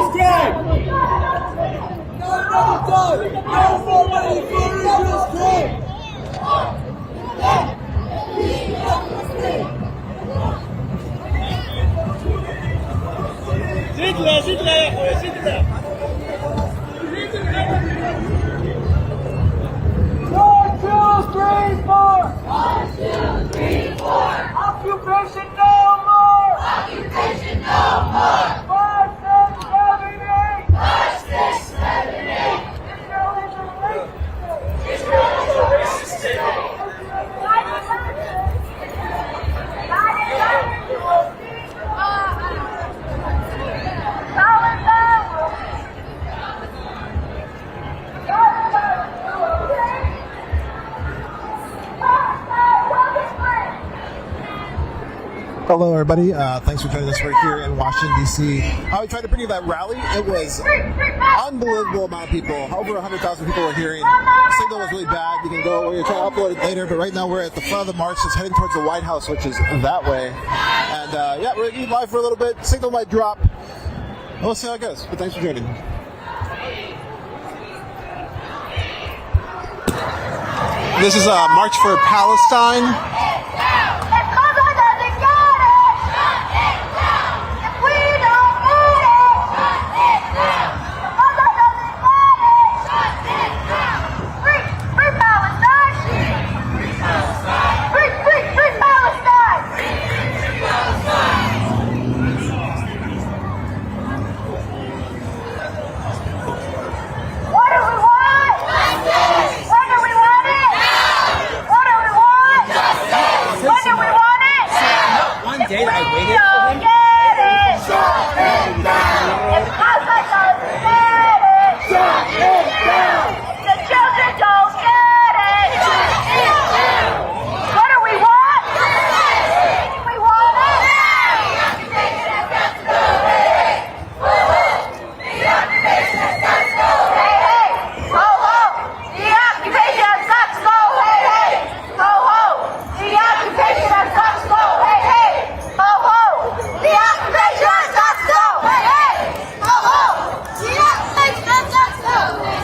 Israel's crime! No more money for Israel's crime! Occupation no more! Occupation no more! March this 78! Israel is a racist state! Hello, everybody. Thanks for joining us. We're here in Washington, D.C. We tried to bring you that rally. It was unbelievable amount of people. Over 100,000 people were here. The signal was really bad. You can go, we're trying to upload it later, but right now we're at the front of the march. It's heading towards the White House, which is that way. And yeah, we're going to be live for a little bit. Signal might drop. We'll see how it goes, but thanks for joining. This is a March for Palestine.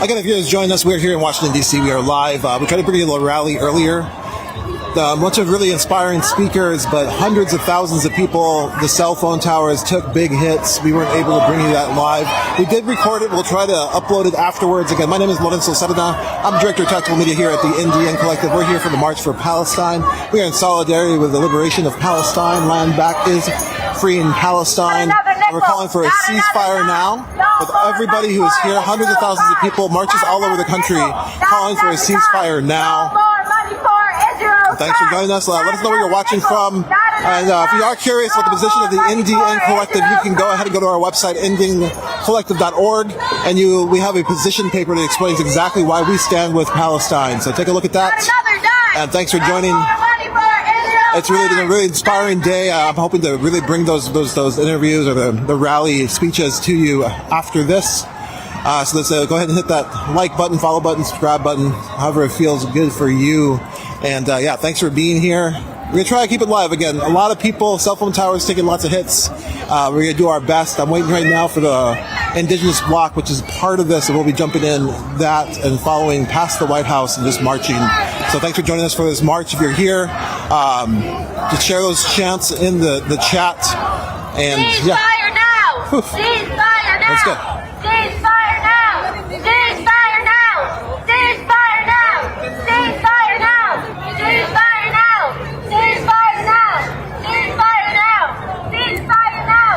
Again, if you're just joining us, we're here in Washington, D.C. We are live. We tried to bring you a little rally earlier. A bunch of really inspiring speakers, but hundreds of thousands of people. The cell phone towers took big hits. We weren't able to bring you that live. We did record it. We'll try to upload it afterwards. Again, my name is Lorenzo Sedana. I'm Director of Tactical Media here at the NDN Collective. We're here for the March for Palestine. We are in solidarity with the liberation of Palestine. Land back is free in Palestine. We're calling for a ceasefire now. With everybody who is here, hundreds of thousands of people, marches all over the country, calling for a ceasefire now. Thanks for joining us. Let us know where you're watching from. And if you are curious about the position of the NDN Collective, you can go ahead and go to our website, ndncollective.org, and we have a position paper that explains exactly why we stand with Palestine. So take a look at that. And thanks for joining. It's really been a really inspiring day. I'm hoping to really bring those interviews or the rally speeches to you after this. So let's go ahead and hit that like button, follow button, subscribe button, however it feels good for you. And yeah, thanks for being here. We're going to try to keep it live. Again, a lot of people, cell phone towers taking lots of hits. We're going to do our best. I'm waiting right now for the Indigenous Bloc, which is part of this, and we'll be jumping in that and following past the White House and just marching. So thanks for joining us for this march. If you're here, just share those chants in the chat. And yeah. Ceasefire now! Ceasefire now! Let's go. Ceasefire now! Ceasefire now! Ceasefire now! Ceasefire now! Ceasefire now! Ceasefire now! Ceasefire now! Ceasefire now! Ceasefire now!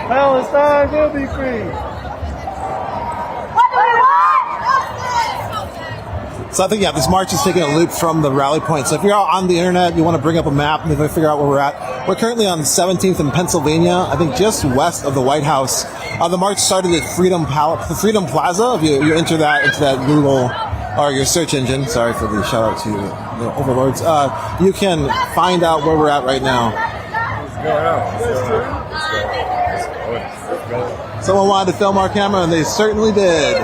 Palestine will be free. What do we want? So I think, yeah, this march is taking a loop from the rally point. So if you're out on the internet, you want to bring up a map and figure out where we're at. We're currently on 17th in Pennsylvania, I think just west of the White House. The march started at Freedom Plaza. If you enter that into that Google or your search engine, sorry for the shout out to the overlords, you can find out where we're at right now. Someone wanted to film our camera, and they certainly did.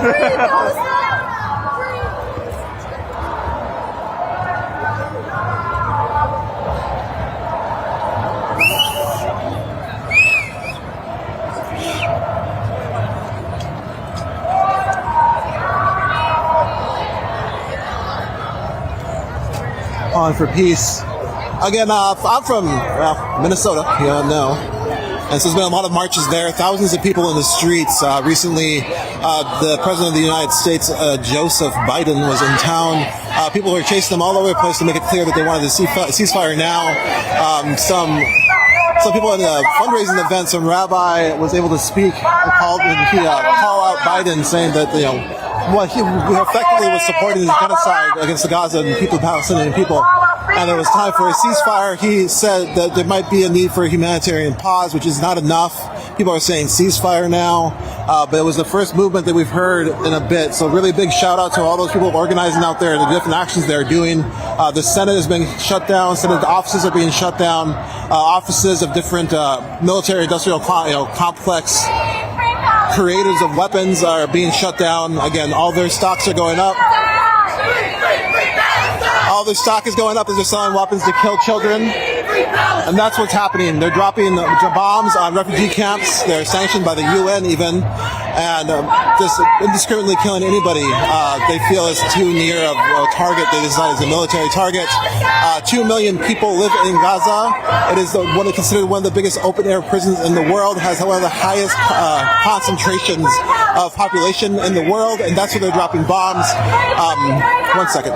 On for peace. Again, I'm from Minnesota, you know. And so there's been a lot of marches there, thousands of people in the streets. Recently, the President of the United States, Joseph Biden, was in town. People were chasing them all over the place to make it clear that they wanted a ceasefire now. Some people in the fundraising event, some rabbi was able to speak and call out Biden, saying that, you know, what he effectively was supporting the genocide against the Gaza and the Palestinian people. And there was time for a ceasefire. He said that there might be a need for a humanitarian pause, which is not enough. People are saying ceasefire now, but it was the first movement that we've heard in a bit. So really big shout out to all those people organizing out there and the different actions they're doing. The Senate is being shut down. Senate offices are being shut down. Offices of different military industrial complex creators of weapons are being shut down. Again, all their stocks are going up. All their stock is going up as they're selling weapons to kill children. And that's what's happening. They're dropping bombs on refugee camps. They're sanctioned by the UN even. And just indiscriminately killing anybody they feel is too near of a target they decide is a military target. 2 million people live in Gaza. It is considered one of the biggest open-air prisons in the world. It has one of the highest concentrations of population in the world, and that's where they're dropping bombs. 1 second.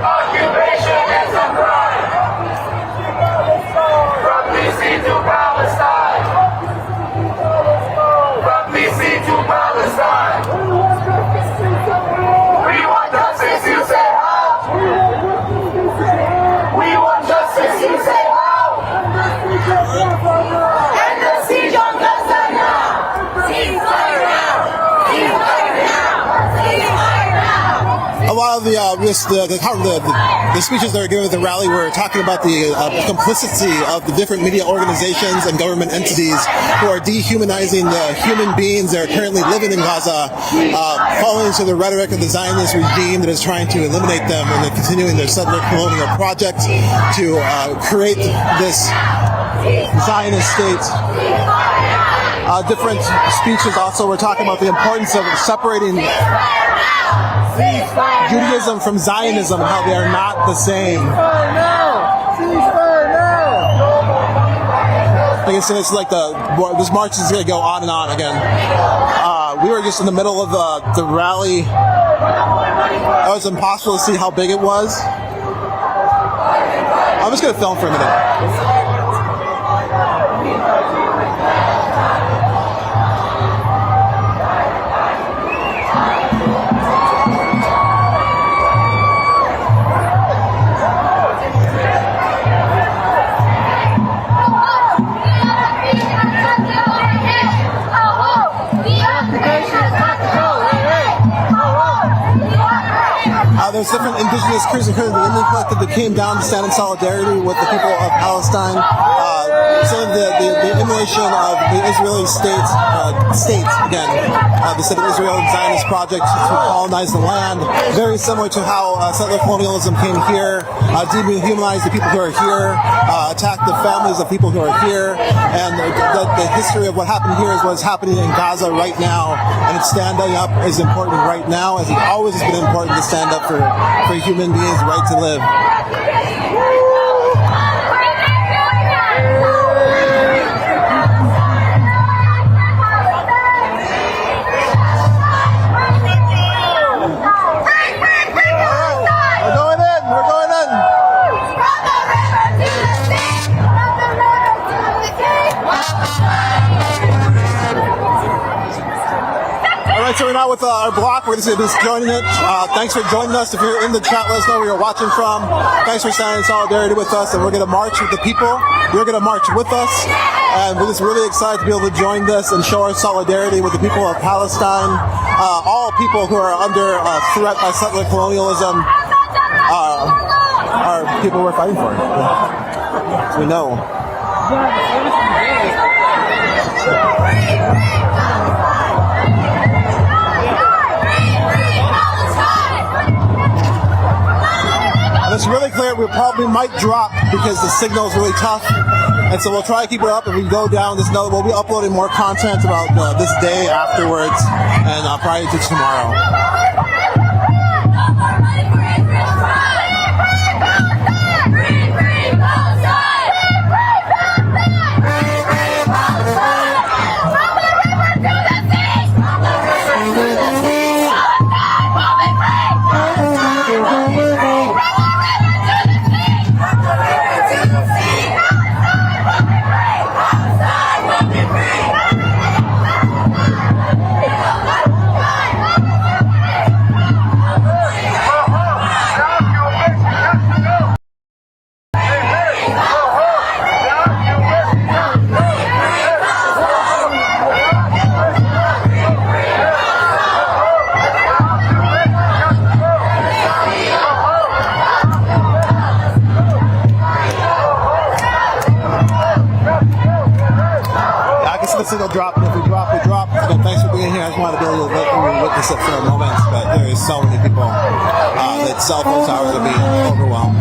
Occupation is a crime. From DC to Palestine. From DC to Palestine. We want justice, you say how? We want justice, you say how? And the siege on Gaza now. Ceasefire now. Ceasefire now. Ceasefire now. A lot of the speeches that were given at the rally were talking about the complicity of the different media organizations and government entities who are dehumanizing the human beings that are currently living in Gaza, falling into the rhetoric of the Zionist regime that is trying to eliminate them and they're continuing their settler colonial project to create this Zionist state. Different speeches also were talking about the importance of separating Judaism from Zionism and how they are not the same. Like I said, it's like this march is going to go on and on again. We were just in the middle of the rally. It was impossible to see how big it was. I'm just going to film for a minute. There's different indigenous crews, including the Indian collective, that came down to stand in solidarity with the people of Palestine. So the immolation of the Israeli state again, the state of Israel and Zionist project to colonize the land, very similar to how settler colonialism came here, dehumanized the people who are here, attacked the families of people who are here, and the history of what happened here is what's happening in Gaza right now, and standing up is important right now, as it always has been important to stand up for human beings' right to live. so we're now with our block. We're just joining it. Thanks for joining us. If you're in the chat, let us know where you're watching from. Thanks for standing in solidarity with us, and we're going to march with the people. You're going to march with us, and we're just really excited to be able to join this and show our solidarity with the people of Palestine. All people who are under threat by settler colonialism are people we're fighting for. We know. It's really clear we probably might drop because the signal is really tough, and so we'll try to keep it up. If we go down this note, we'll be uploading more content about this day afterwards, and probably to tomorrow. Signal drop, and if we drop, we drop. Again, thanks for being here. I just wanted to be able to witness it for a moment, but there is so many people that cell phone towers are being overwhelmed.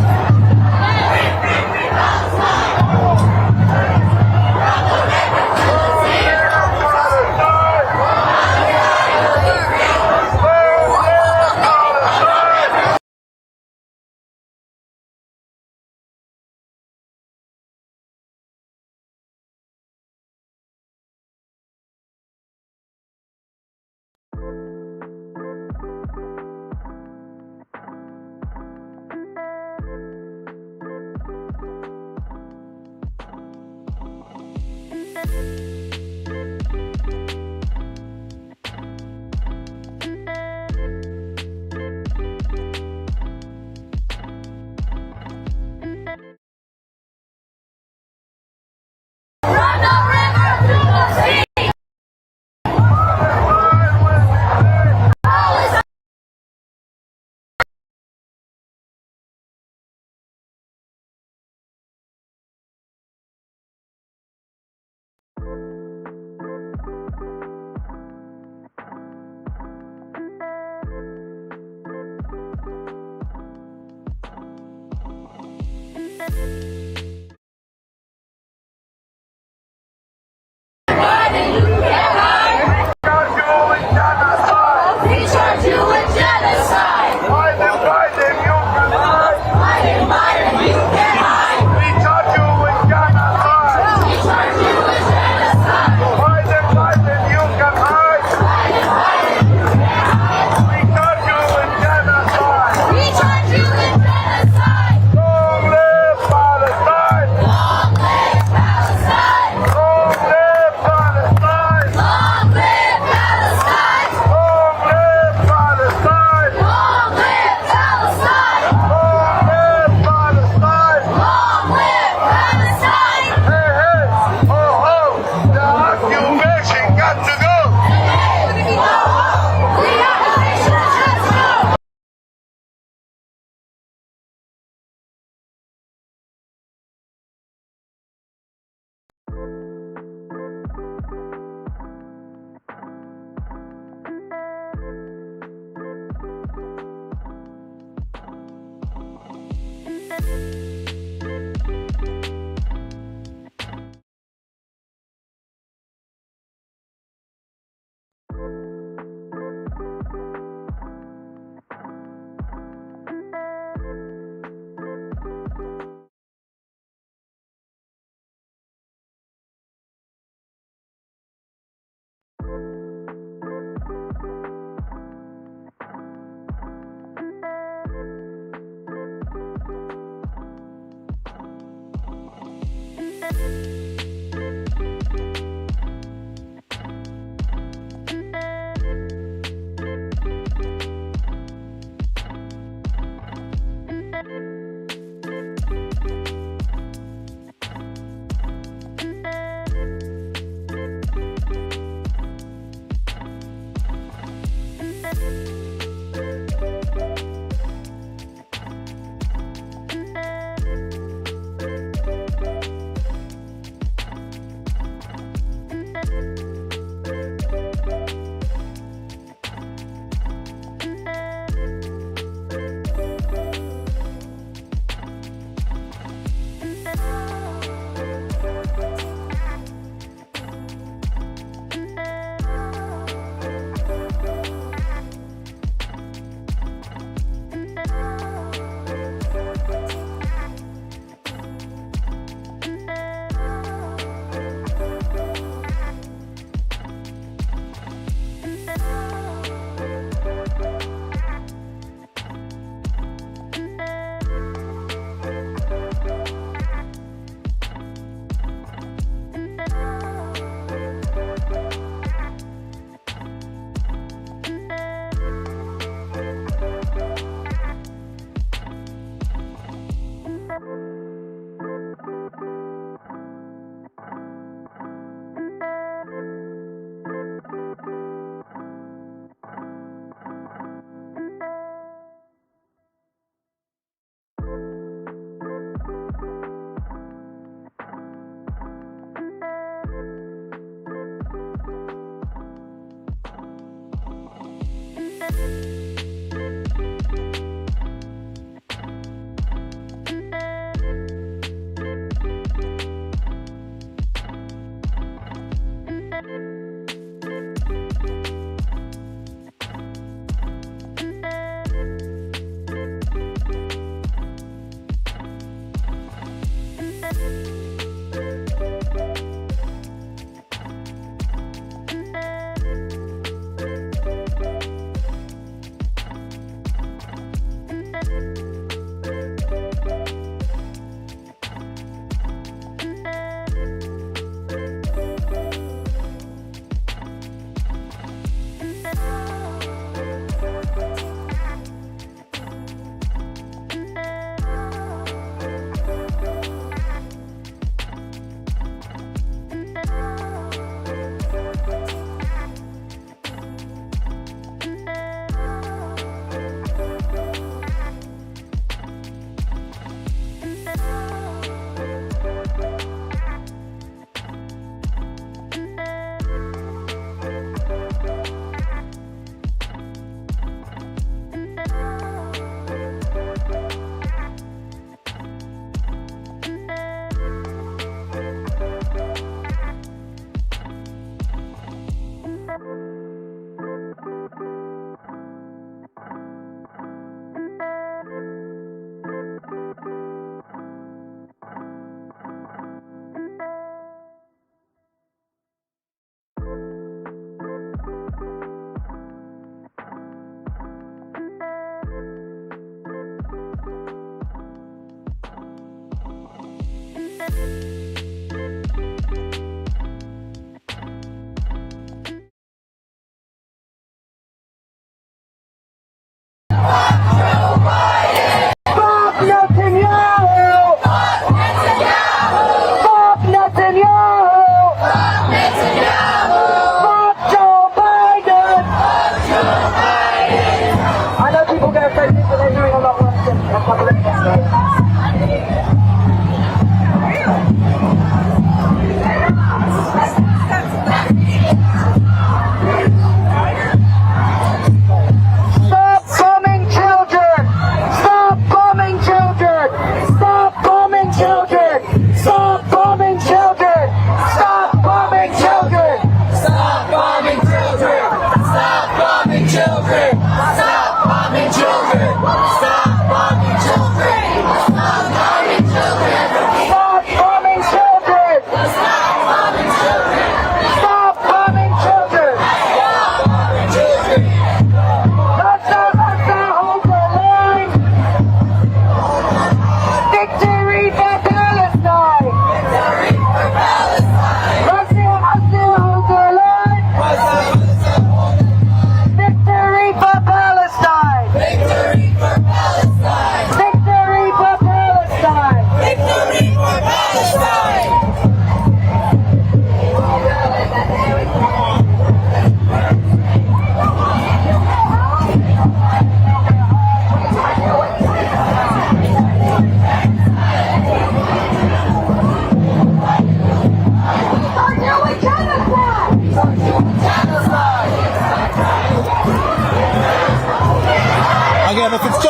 children! Stop bombing children!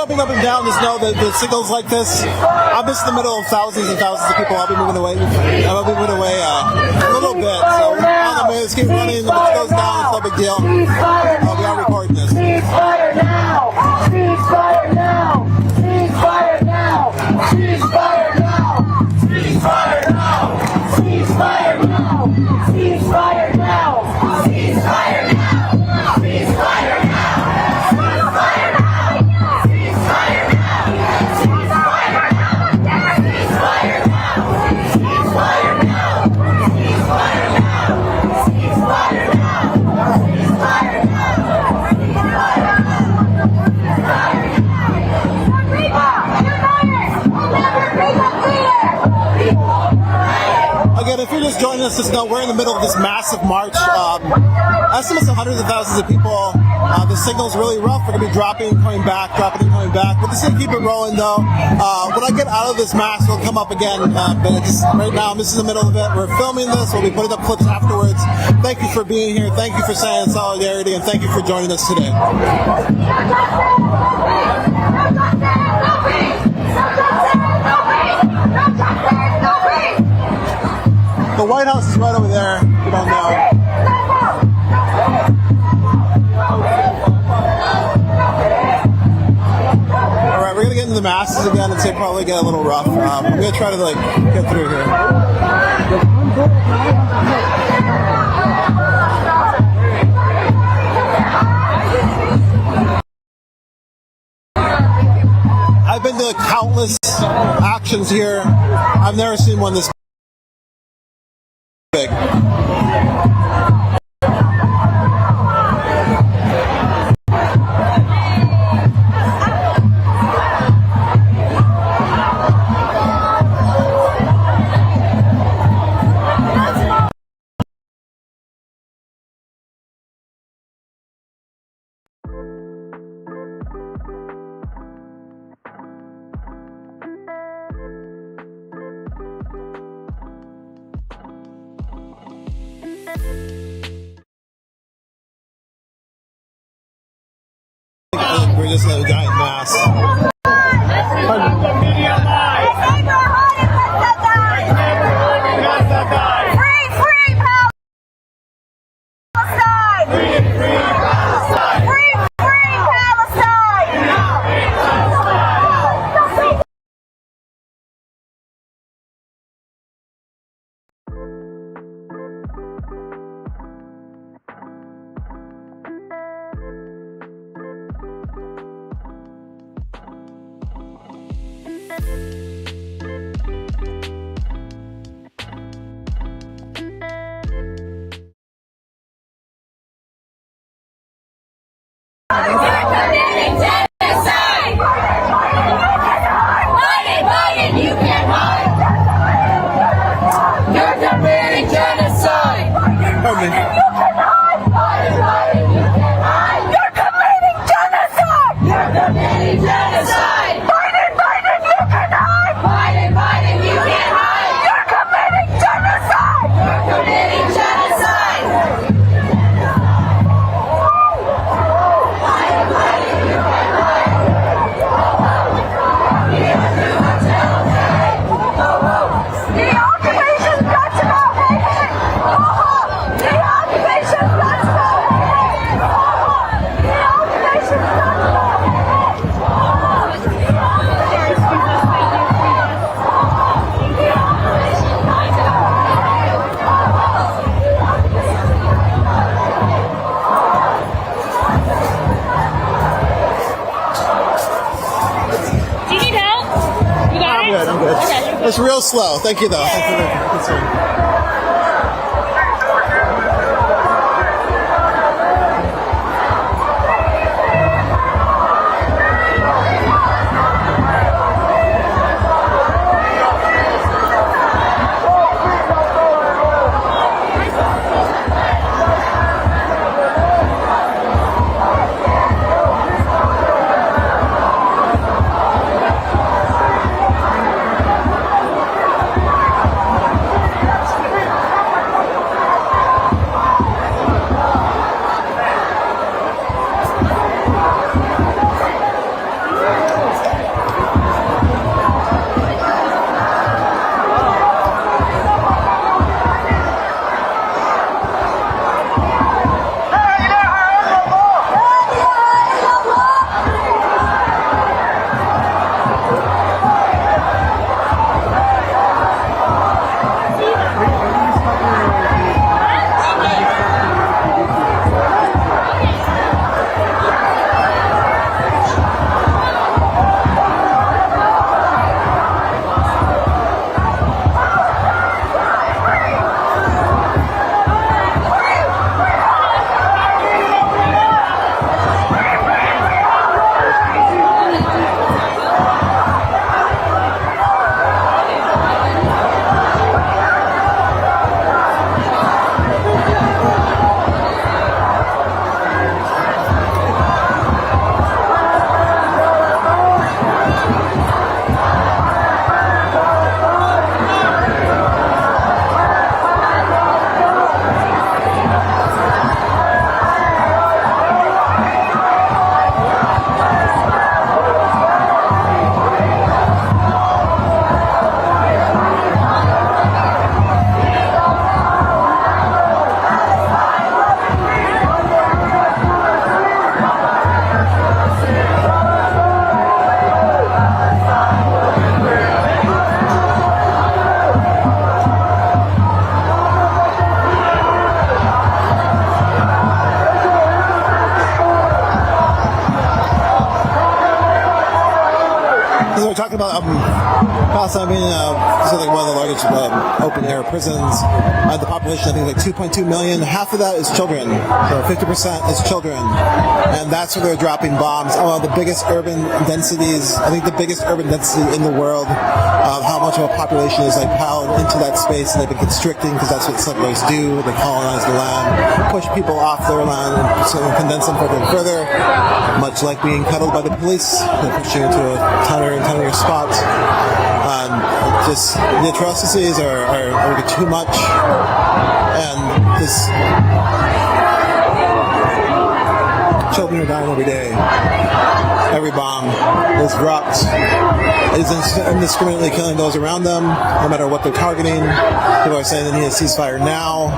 jumping up and down, just know that the signals like this, I'm just in the middle of thousands and thousands of people. I'll be moving away. I'll be moving away a little bit. So on the move, keep running. If it goes down, it's no big deal. We are recording this. Ceasefire now! Ceasefire now! Ceasefire now! Ceasefire now! Ceasefire now! Ceasefire now! Ceasefire now! Ceasefire now! Ceasefire now! Ceasefire now! Ceasefire now! Ceasefire now! Ceasefire now! Ceasefire now! Ceasefire now! Ceasefire now! Again, if you're just joining us, just know we're in the middle of this massive march. Estimates of hundreds of thousands of people. The signal's really rough. We're going to be dropping, coming back, dropping and coming back. We're just going to keep it rolling, though. When I get out of this mass, we'll come up again. But it's, right now, I'm just in the middle of it. We're filming this. We'll be putting up clips afterwards. Thank you for being here. Thank you for saying solidarity. And thank you for joining us today. The White House is right over there. You don't know. All right, we're gonna get into the masses again. It's gonna probably get a little rough. I'm gonna try to get through here. I've been to countless actions here. I've never seen one this big. We're just a giant mass. Free, free Palestine! Free, free Palestine! Free, free Palestine! You're committing genocide! Biden, you can't hide! You're committing genocide! Pardon me. You can hide! Biden, you can't hide! You're committing genocide! You're committing genocide! Biden, you can hide! Biden, you can't hide! You're committing genocide! You're committing genocide! The occupation's got to go! The occupation's got to go! The occupation's got to go! Do you need help? You got I'm it? good. I'm good. Okay, you're good. It's real slow. Thank you, though. Thank you for the concern. Because we're talking about Palestine being like one of the largest open-air prisons. The population, I think, is like 2.2 million. Half of that is children. So 50% is children. And that's where they're dropping bombs. The biggest urban densities, I think the biggest urban density in the world, how much of a population is like piled into that space, and they've been constricting because that's what settlers do. They colonize the land, push people off their land, and condense them further and further, much like being cuddled by the police. They push you into a tinier spot. Just the atrocities are too much, and this children are dying every day. Every bomb is dropped is indiscriminately killing those around them, no matter what they're targeting. People are saying they need a ceasefire now.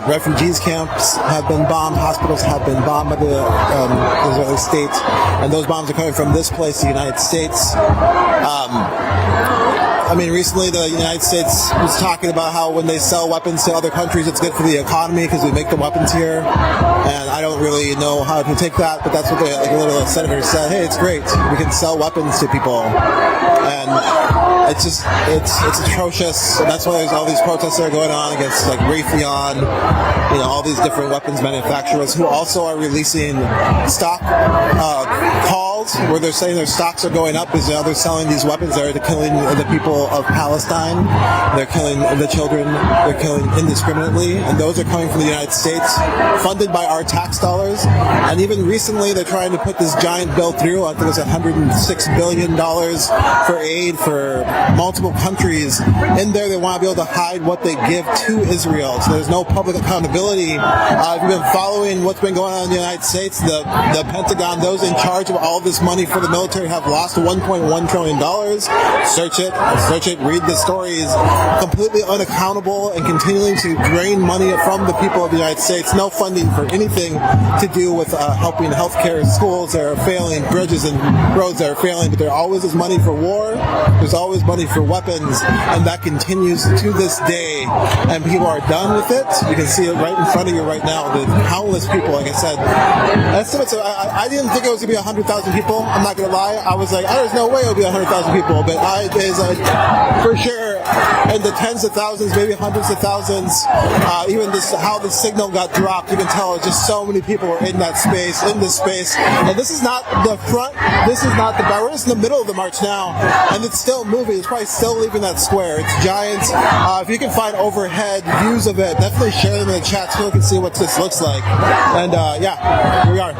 Refugees camps have been bombed. Hospitals have been bombed by the Israeli state, and those bombs are coming from this place, the United States. Recently the United States was talking about how when they sell weapons to other countries, it's good for the economy because we make the weapons here. And I don't really know how to take that, but that's what a little senator said. Hey, it's great. We can sell weapons to people. And it's atrocious. And that's why there's all these protests that are going on against like Raytheon, all these different weapons manufacturers who also are releasing stock calls where they're saying their stocks are going up because they're selling these weapons that are killing the people of Palestine. They're killing the children. They're killing indiscriminately, and those are coming from the United States, funded by our tax dollars. And even recently, they're trying to put this giant bill through. I think it's $106 billion for aid for multiple countries. In there, they want to be able to hide what they give to Israel, so there's no public accountability. If you've been following what's been going on in the United States, the Pentagon, those in charge of all this money for the military, have lost $1.1 trillion. Search it, read the stories. Completely unaccountable and continuing to drain money from the people of the United States. No funding for anything to do with helping healthcare, schools that are failing, bridges and roads that are failing, but there always is money for war. There's always money for weapons, and that continues to this day. And people are done with it. You can see it right in front of you right now. The countless people, like I said, estimates. I didn't think it was going to be 100,000 people. I'm not going to lie. I was like, there's no way it would be 100,000 people, but for sure in the tens of thousands, maybe hundreds of thousands. Even how the signal got dropped, you can tell just so many people were in this space. And this is not the front, this is not the back. We're just in the middle of the march now, and it's still moving. It's probably still leaving that square. It's giant. If you can find overhead views of it, definitely share them in the chat so we can see what this looks like. And here we are.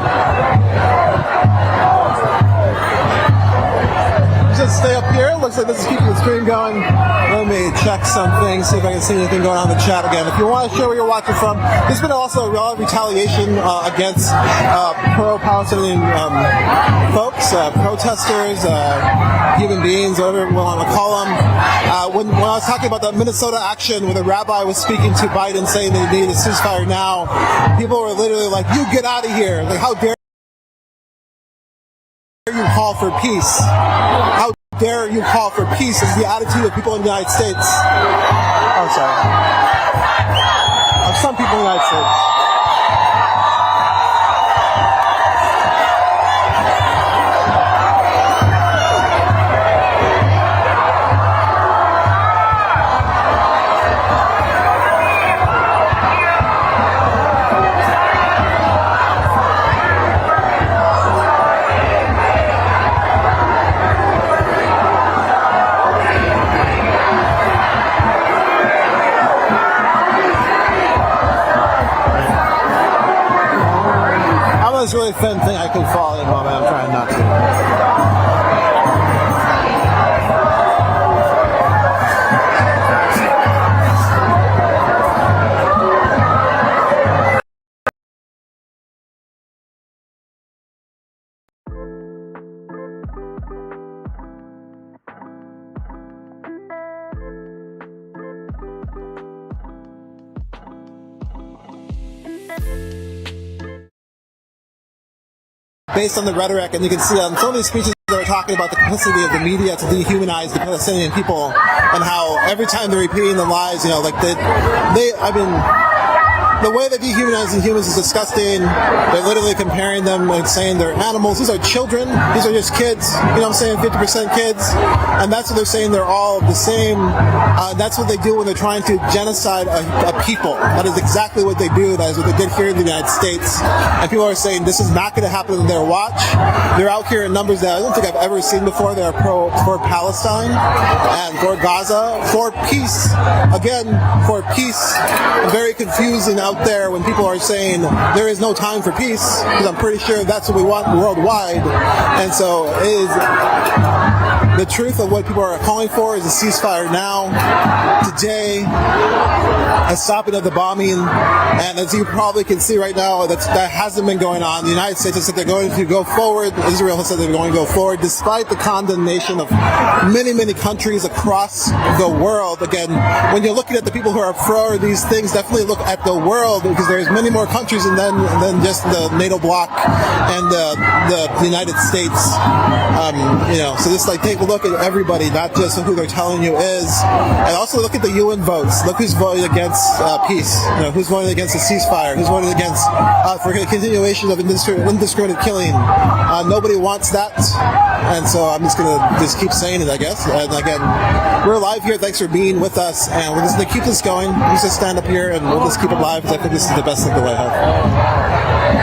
Just stay up here. Looks like this is keeping the stream going. Let me check something, see if I can see anything going on in the chat again. If you want to share where you're watching from, there's been also a lot of retaliation against pro-Palestinian folks, protesters, human beings, whatever we want to call them. When I was talking about the Minnesota action where the rabbi was speaking to Biden saying they need a ceasefire now, people were literally like, "You get out of here. Like, how dare you call for peace? How dare you call for peace?" Is the attitude of people in the United States. Oh, sorry. Of some people in the United States. It's a really thin thing I could fall in, but I'm trying not to. Based on the rhetoric, and you can see on some of these speeches that are talking about the complicity of the media to dehumanize the Palestinian people, and how every time they're repeating the lies, the way they dehumanize the humans is disgusting. They're literally comparing them and saying they're animals. These are children. These are just kids. You know what I'm saying? 50% kids. And that's what they're saying. They're all the same. That's what they do when they're trying to genocide a people. That is exactly what they do. That is what they did here in the United States. And people are saying this is not going to happen on their watch. They're out here in numbers that I don't think I've ever seen before. They are for Palestine and for Gaza, for peace. Again, for peace. Very confusing out there when people are saying there is no time for peace, because I'm pretty sure that's what we want worldwide. And so it is the truth of what people are calling for is a ceasefire now, today, a stopping of the bombing. And as you probably can see right now, that hasn't been going on. The United States has said they're going to go forward. Israel has said they're going to go forward, despite the condemnation of many, many countries across the world. Again, when you're looking at the people who are pro these things, definitely look at the world, because there's many more countries than just the NATO bloc and the United States. So just like take a look at everybody, not just who they're telling you is, and also look at the UN votes. Look who's voting against peace. Who's voting against a ceasefire? Who's voting against for the continuation of indiscriminate killing? Nobody wants that, and so I'm just gonna keep saying it, I guess. And again, we're live here. Thanks for being with us, and we're just gonna keep this going. We just stand up here and we'll just keep it live, because I think this is the best thing that I have.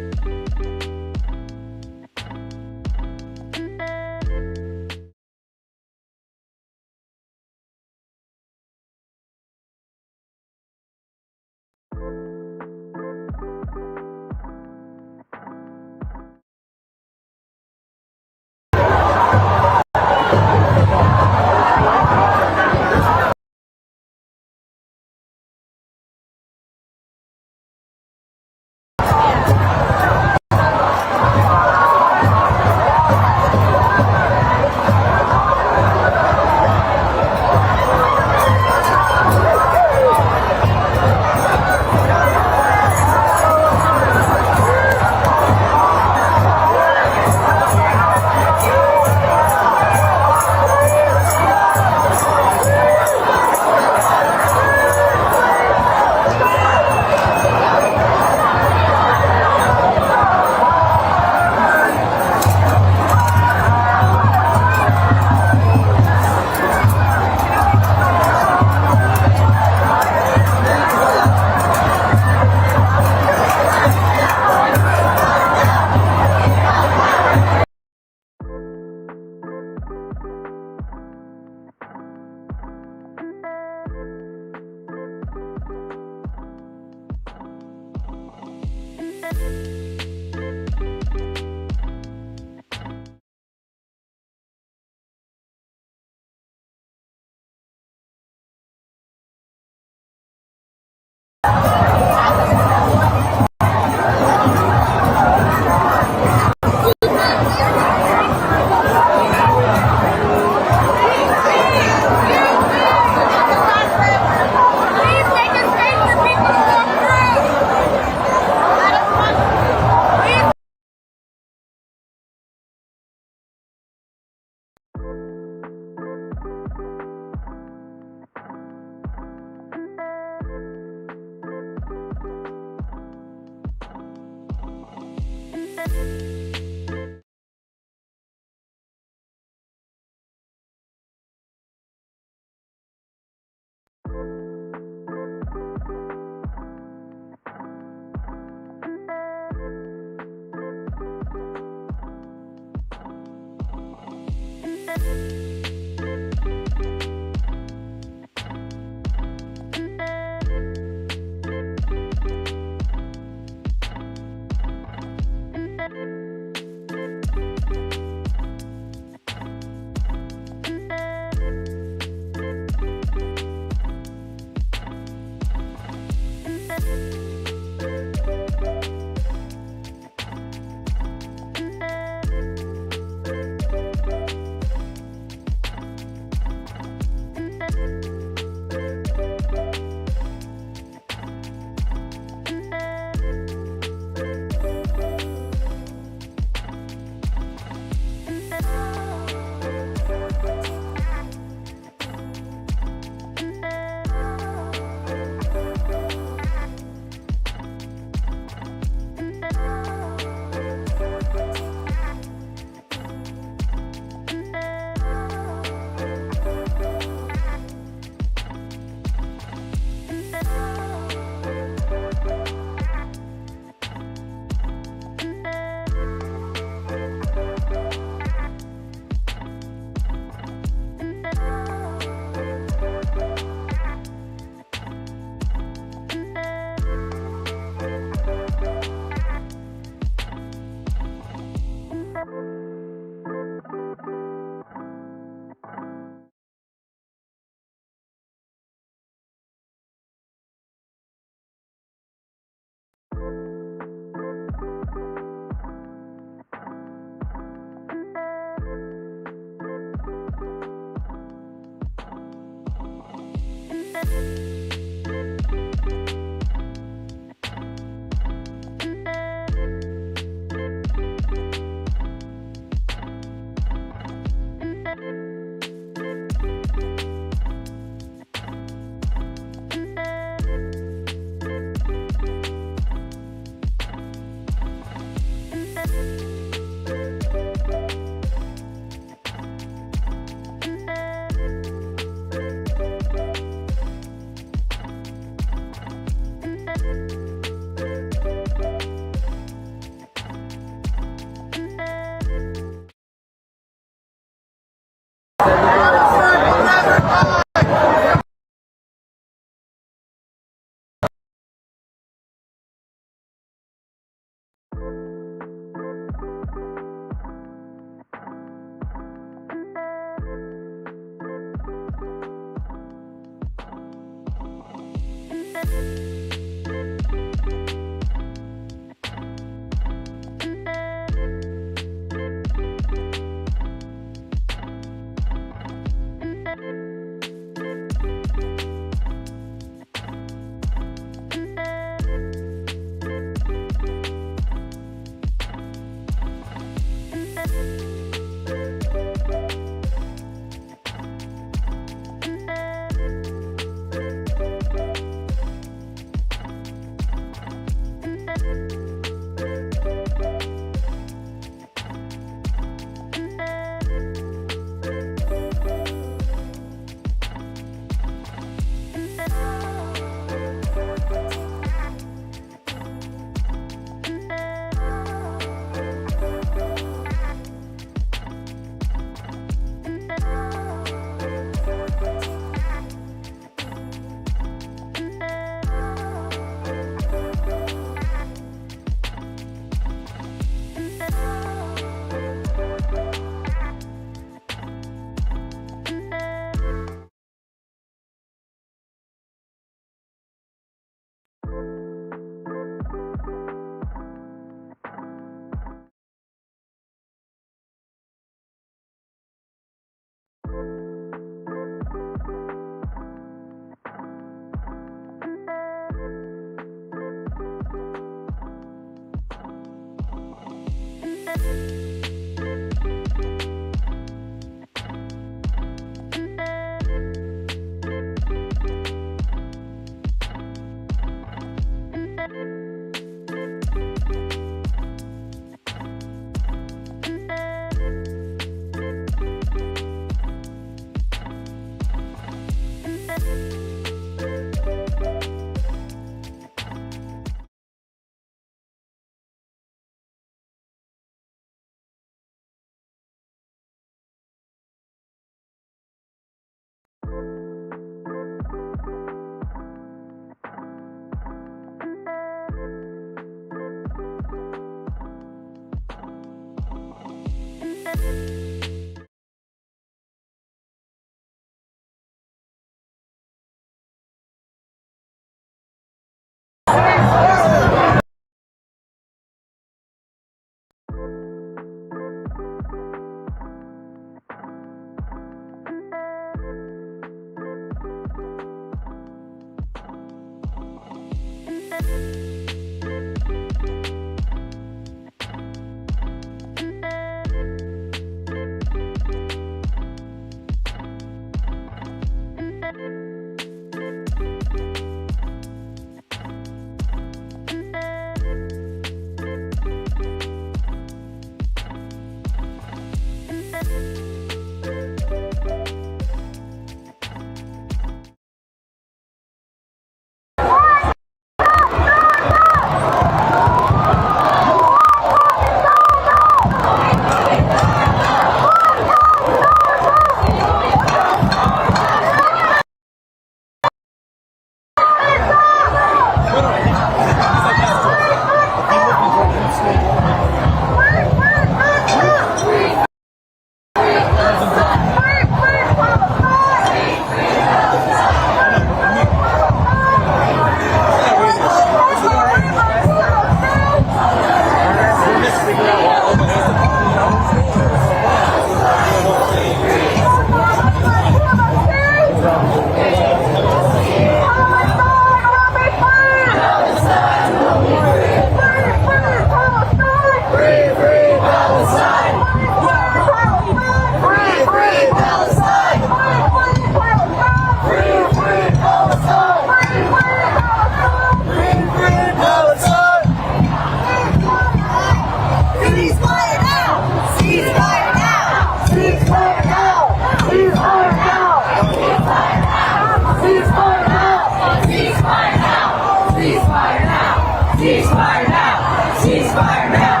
Ceasefire now! Ceasefire now! Ceasefire now!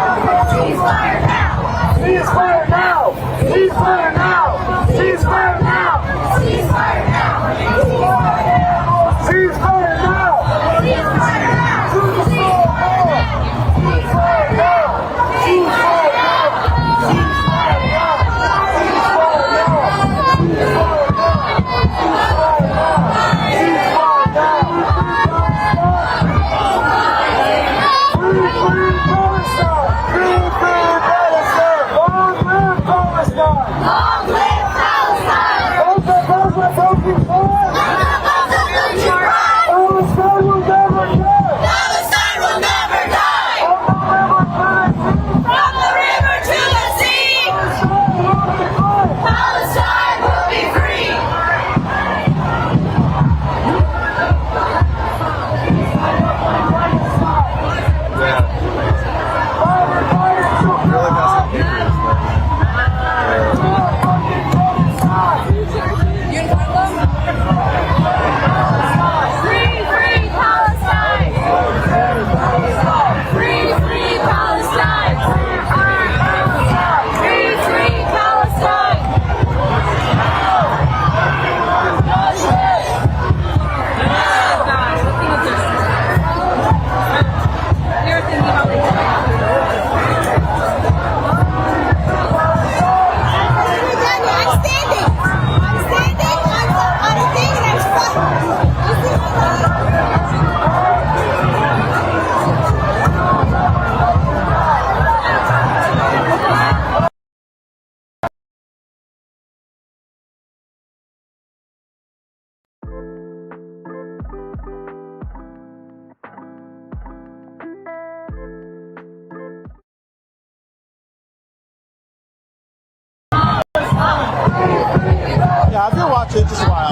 Ceasefire now! Ceasefire now! Ceasefire now! Ceasefire now! Ceasefire now! Ceasefire now! Ceasefire now! Ceasefire Long live Palestine! Palestine will never die! Palestine will never die! From the river to the sea! Palestine will be free! Yeah, I've been watching it just a while.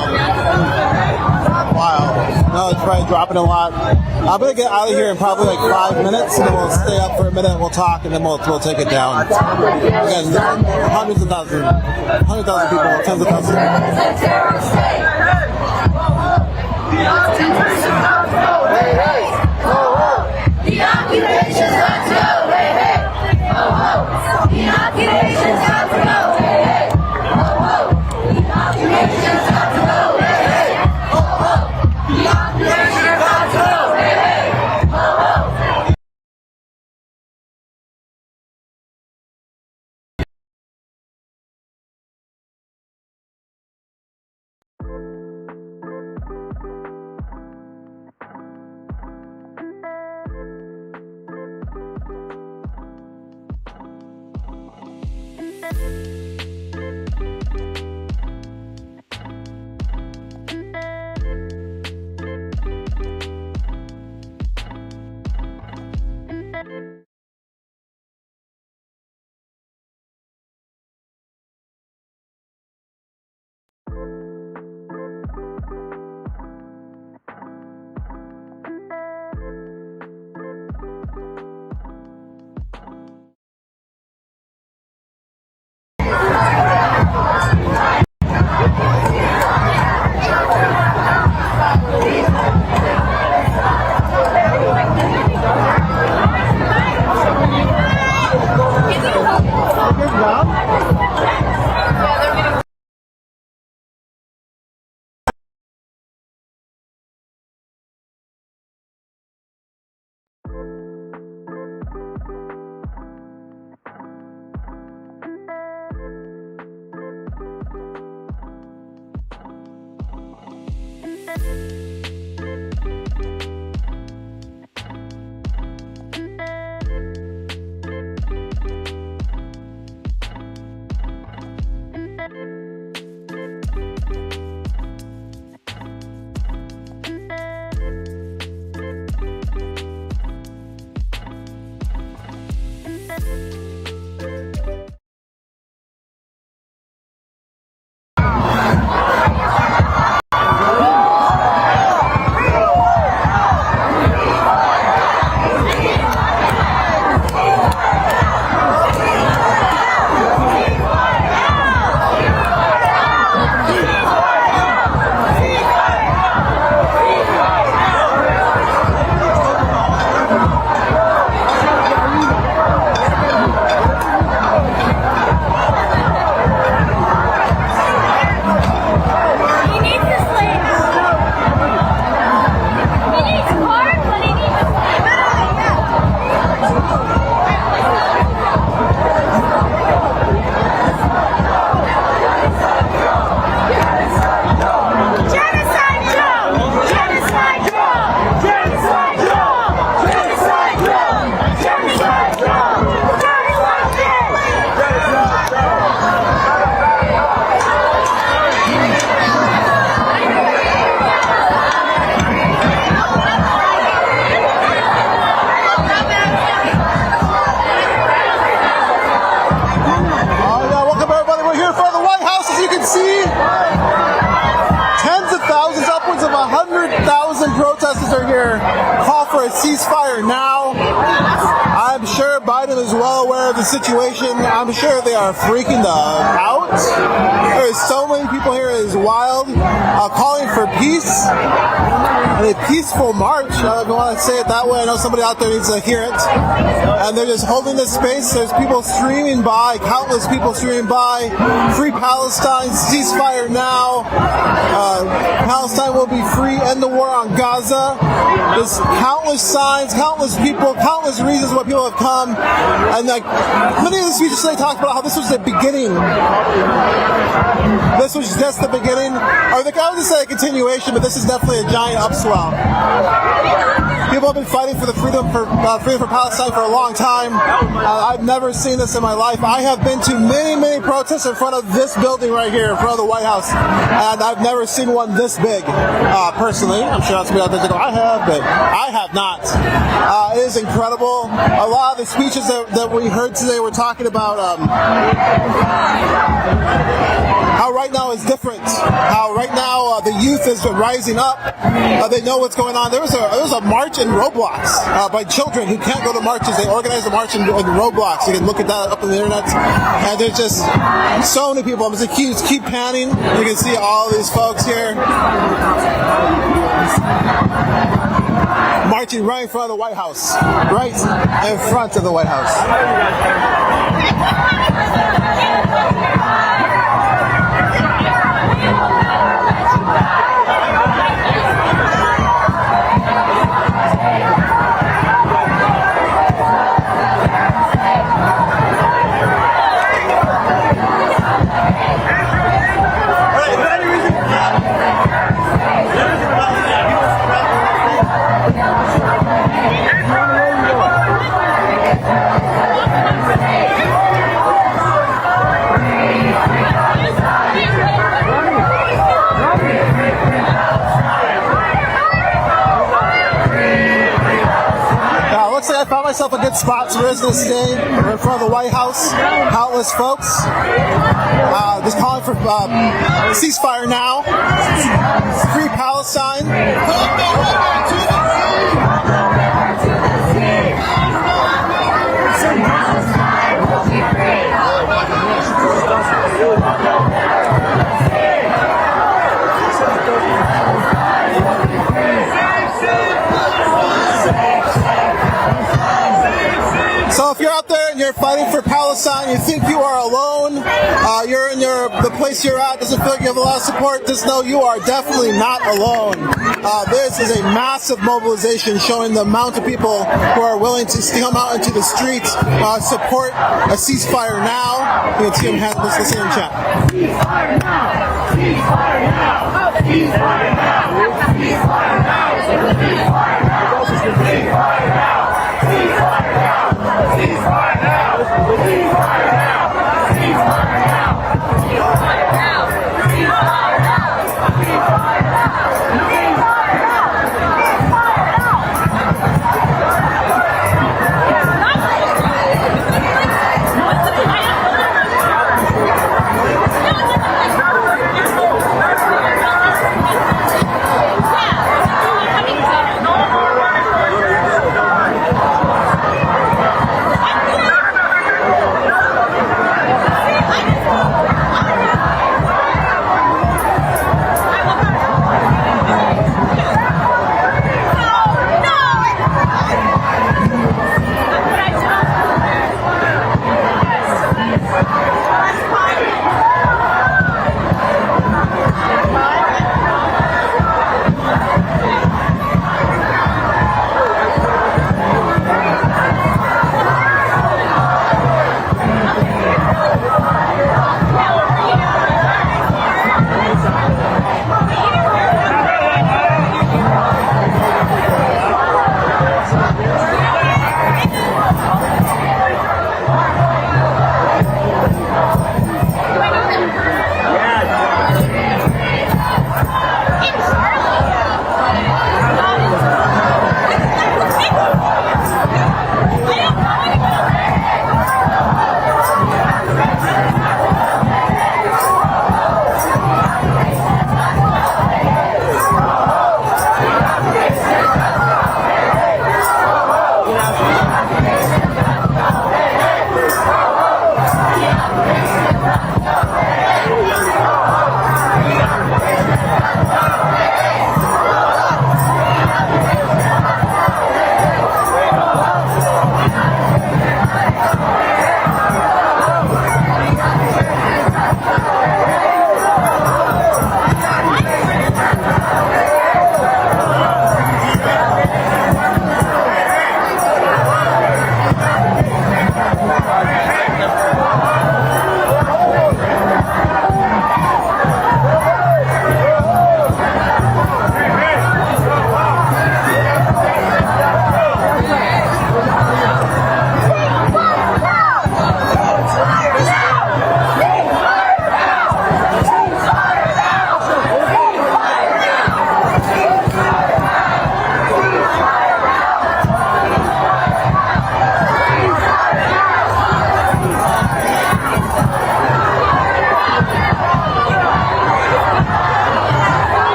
No, it's probably dropping a lot. I'm gonna get out of here in probably like 5 minutes, and then we'll stay up for a minute. We'll talk, and then we'll take it down. Again, hundreds of thousands, 100,000 people, tens of thousands. The occupation's got to go, hey, hey. Oh, oh. The occupation's got to go, hey, hey. Oh, oh. The occupation's got to go, hey, hey. protesters are here. Call for a ceasefire now. I'm sure Biden is well aware of the situation. I'm sure they are freaking out. There's so many people here. It is wild. Calling for peace. And a peaceful march. I don't want to say it that way. I know somebody out there needs to hear it. And they're just holding this space. There's people streaming by, countless people streaming by. Free Palestine, ceasefire now. Palestine will be free, end the war on Gaza. There's countless signs, countless people, countless reasons why people have come. And like many of the speeches today talked about how this was the beginning. This was just the beginning. Or I would say a continuation, but this is definitely a giant upswell. People have been fighting for the freedom for Palestine for a long time. I've never seen this in my life. I have been to many protests in front of this building right here, in front of the White House, and I've never seen one this big. Personally, I'm sure that's somebody out there to go, I have, but I have not. It is incredible. A lot of the speeches that we heard today were talking about how right now is different. How right now the youth is rising up. They know what's going on. There was a march in Roblox by children who can't go to marches. They organized a march in Roblox. You can look at that up on the internet. And there's just so many people. I'm just accused. Keep panning. You can see all these folks here marching right in front of the White House. Right in front of the White House. myself a good spot. So there's this day. We're in front of the White House. Countless folks. Just calling for ceasefire now. Free Palestine. So if you're out there and you're fighting for Palestine, you think you are alone, you're in the place you're at, doesn't feel like you have a lot of support, just know you are definitely not alone. This is a massive mobilization showing the amount of people who are willing to come out into the streets, support a ceasefire now. You can see them listen in chat. Ceasefire now! Ceasefire now! Ceasefire now! Ceasefire now! Ceasefire now! Ceasefire now! Ceasefire now! Ceasefire now! Ceasefire now! Ceasefire now! Ceasefire now! Ceasefire now! Ceasefire now!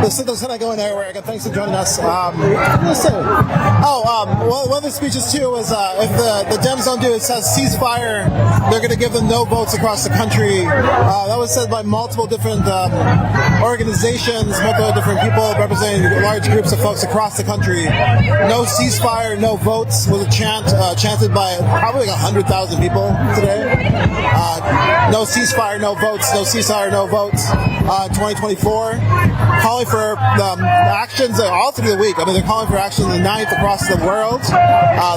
Signal's not going anywhere. Again, thanks for joining us. What did I say? One of the speeches too was if the Dems don't do it, says ceasefire, they're going to give them no votes across the country. That was said by multiple different organizations, multiple different people representing large groups of folks across the country. No ceasefire, no votes was a chant chanted by probably like 100,000 people today. No ceasefire, no votes. No ceasefire, no votes. 2024, calling for actions all through the week. I mean, they're calling for action the 9th across the world.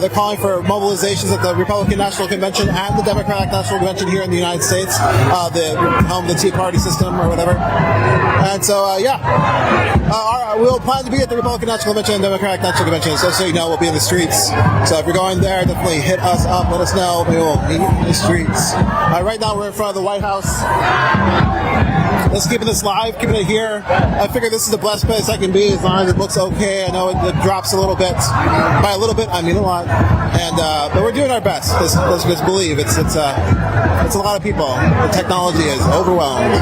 They're calling for mobilizations at the Republican National Convention and the Democratic National Convention here in the United States, the home of the Tea Party system or whatever. And so, we'll plan to be at the Republican National Convention and Democratic National Convention, so you know we'll be in the streets. So if you're going there, definitely hit us up, let us know. We will meet in the streets. Right now we're in front of the White House. Let's keep this live, keeping it here. I figure this is the best place I can be as long as it looks okay. I know it drops a little bit. By a little bit, I mean a lot. And but we're doing our best. Let's believe it's a lot of people. The technology is overwhelmed.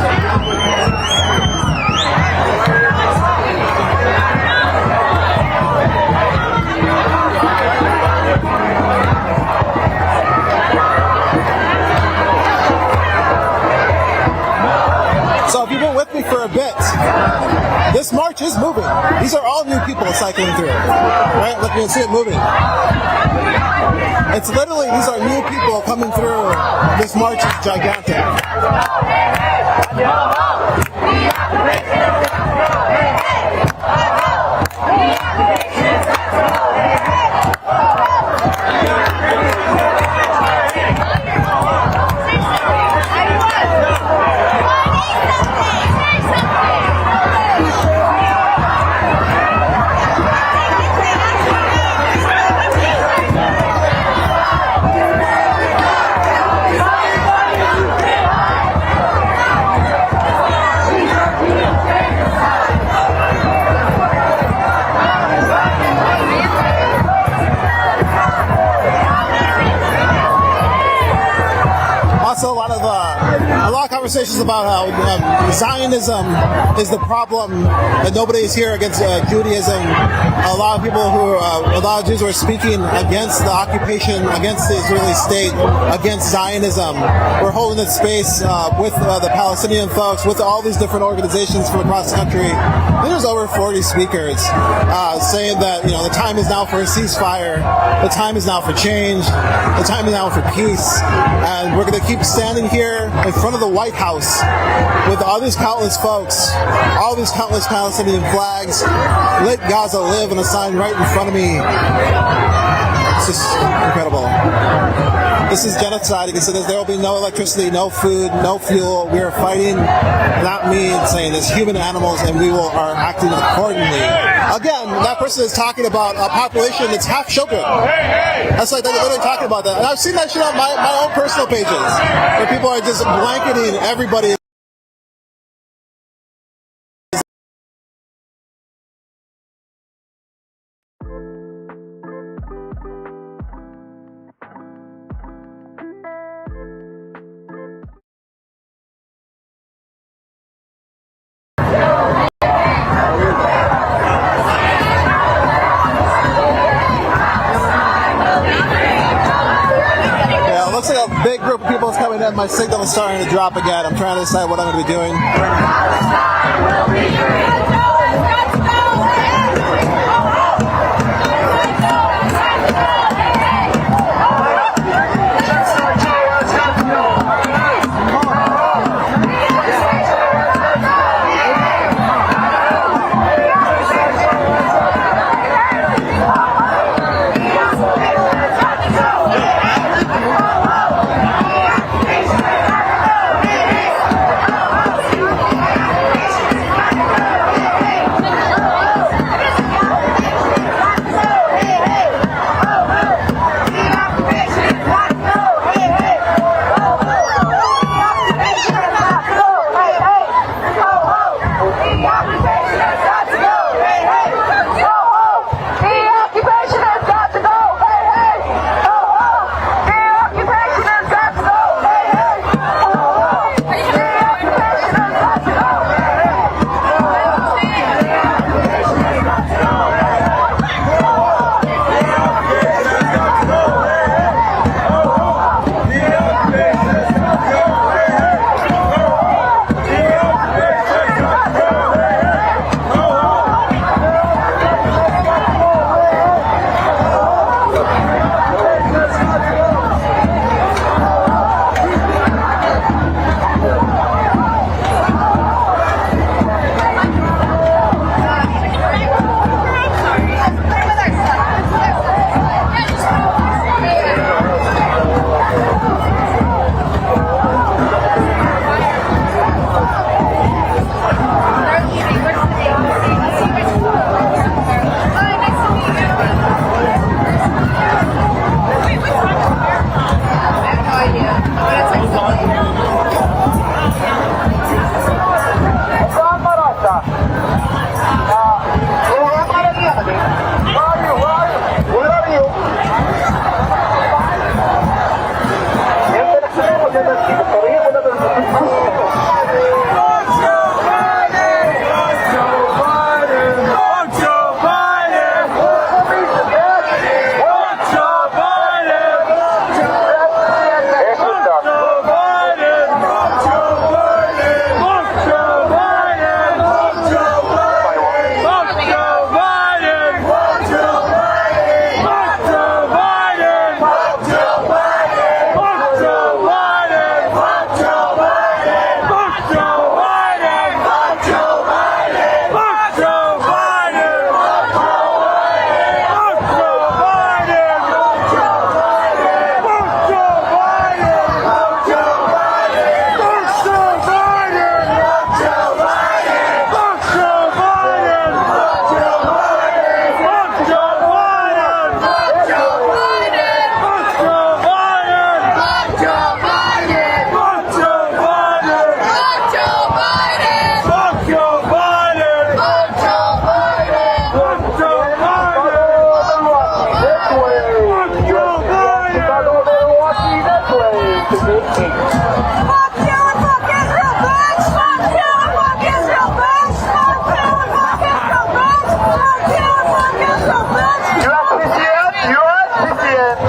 So if you've been with me for a bit, this march is moving. These are all new people cycling through, right? Look, you can see it moving. It's literally, these are new people coming through. This march is gigantic. A lot of conversations about how Zionism is the problem, that nobody is here against Judaism. A lot of people a lot of Jews were speaking against the occupation, against the Israeli state, against Zionism. We're holding this space with the Palestinian folks, with all these different organizations from across the country. There's over 40 speakers saying that the time is now for a ceasefire, the time is now for change, the time is now for peace, and we're going to keep standing here in front of the White House with all these countless folks, all these countless Palestinian flags. Let Gaza live, and a sign right in front of me. It's just incredible. This is genocide. You can see there will be no electricity, no food, no fuel. We are fighting, not me, saying as human animals, and we are acting accordingly. Again, that person is talking about a population that's half children. That's like they're literally talking about that. And I've seen that shit on my own personal pages, where people are just blanketing everybody. Looks like a big group of people is coming in. My signal is starting to drop again. I'm trying to decide what I'm going to be doing.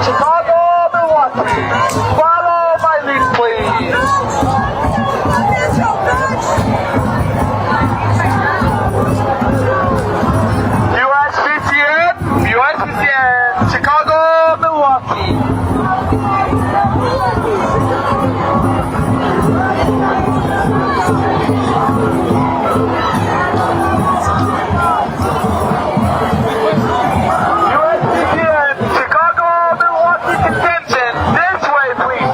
Chicago, Milwaukee. Follow my lead, please. USPTN, Chicago, Milwaukee. USPTN, Chicago, Milwaukee contingent. This way, please.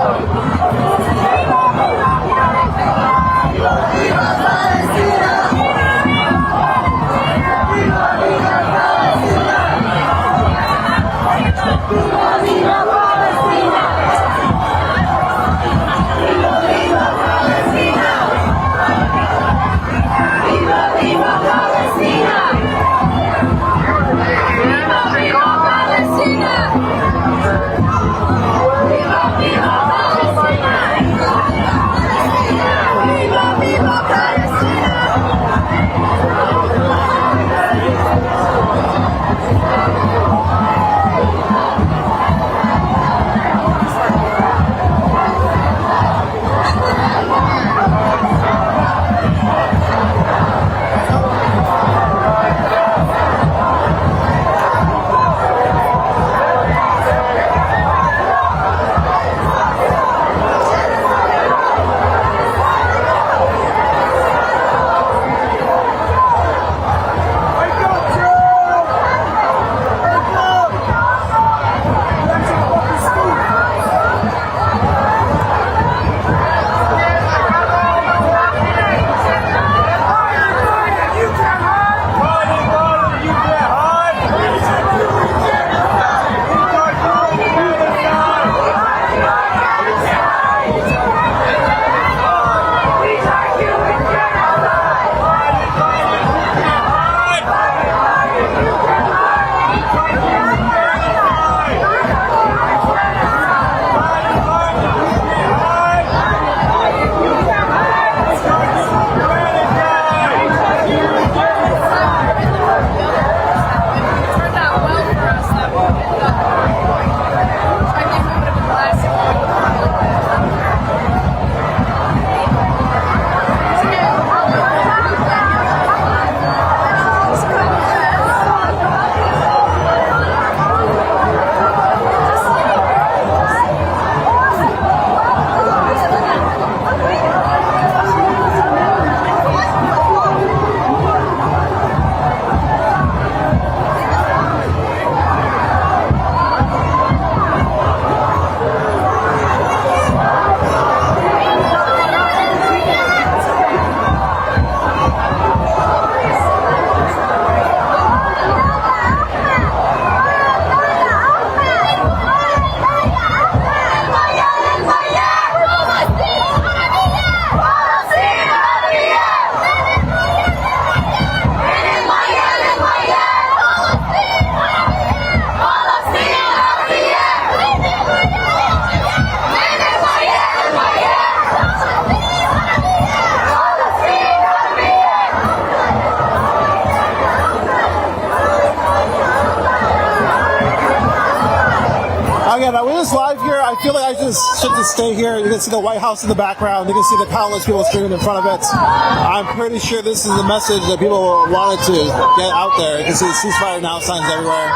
Again, we're just live here. I feel like I should just stay here. You can see the White House in the background. You can see the countless people streaming in front of it. I'm pretty sure this is the message that people wanted to get out there. You can see ceasefire now signs everywhere.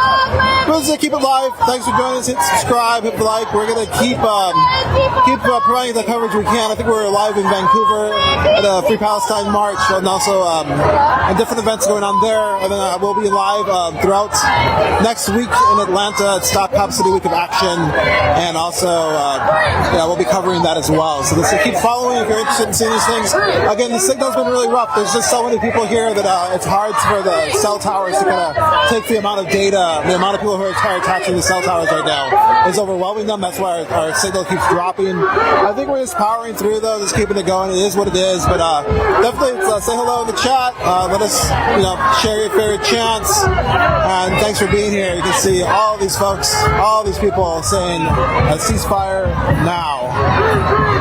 But let's keep it live. Thanks for joining us. Hit subscribe, hit like. We're going to keep providing the coverage we can. I think we're live in Vancouver at the Free Palestine March, and also different events going on there. And then we'll be live throughout next week in Atlanta at Stop Cop City Week of Action, and also we'll be covering that as well. So keep following if you're interested in seeing these things. Again, the signal's been really rough. There's just so many people here that it's hard for the cell towers to kind of take the amount of data. The amount of people who are attaching the cell towers right now is overwhelming them. That's why our signal keeps dropping. I think we're just powering through though, just keeping it going. It is what it is, but definitely say hello in the chat. Let us share your favorite chants, and thanks for being here. You can see all these folks, all these people saying a ceasefire now.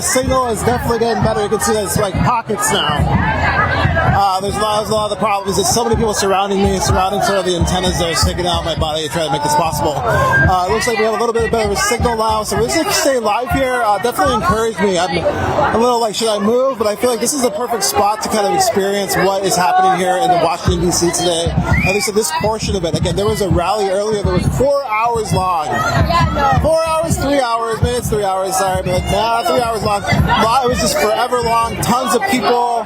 signal is definitely getting better. You can see that it's like pockets now. There's a lot of the problems. There's so many people surrounding me, surrounding sort of the antennas that are sticking out of my body to try to make this possible. It looks like we have a little bit better of a signal now, so we're just going to stay live here. Definitely encourage me. I'm a little like, should I move? But I feel like this is the perfect spot to kind of experience what is happening here in Washington, D.C. today. At least at this portion of it. Again, there was a rally earlier that was 4 hours long. 4 hours, 3 hours, maybe it's 3 hours, sorry, but 3 hours long. It was just forever long. Tons of people,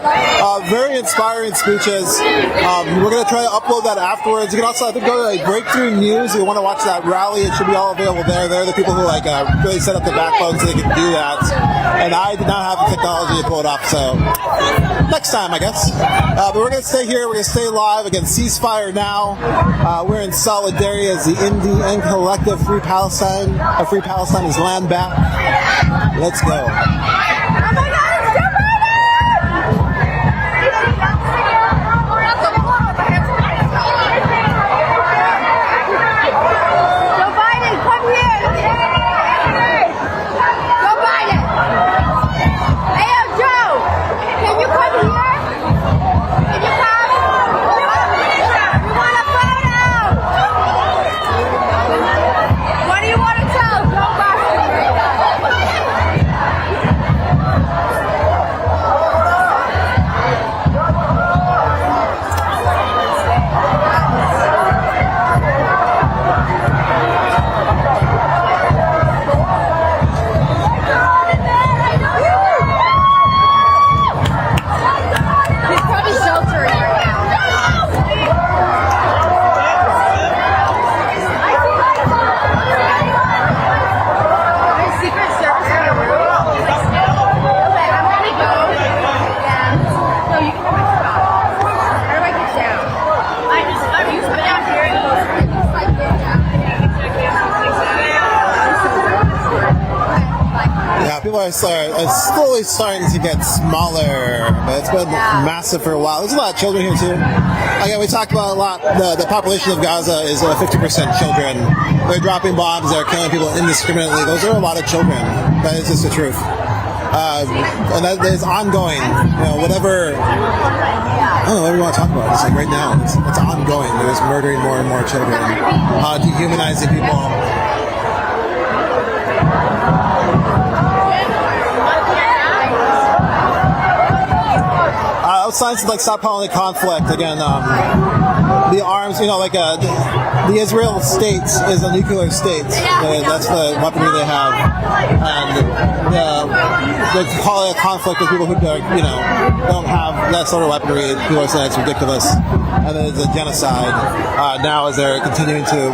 very inspiring speeches. We're going to try to upload that afterwards. You can also, I think, go to like Breakthrough News if you want to watch that rally. It should be all available there. They're the people who like really set up the backbone so they can do that. And I did not have the technology to pull it off, so next time, I guess. But we're going to stay here. We're going to stay live. Again, ceasefire now. We're in solidarity as the NDN collective Free Palestine. Free Palestine is land back. Let's go. It's slowly starting to get smaller, but it's been massive for a while. There's a lot of children here too. Again, we talked about a lot. The population of Gaza is 50% children. They're dropping bombs. They're killing people indiscriminately. Those are a lot of children. That is just the truth. And that is ongoing. You know, whatever. I don't know what we want to talk about. It's like right now, it's ongoing. There's murdering more and more children, dehumanizing people. Signs to like stockpiling the conflict again. The arms, you know, like the Israel state is a nuclear state. That's the weaponry they have, and they call it a conflict with people who don't have that sort of weaponry. People are saying it's ridiculous, and then it's a genocide. Now as they're continuing to,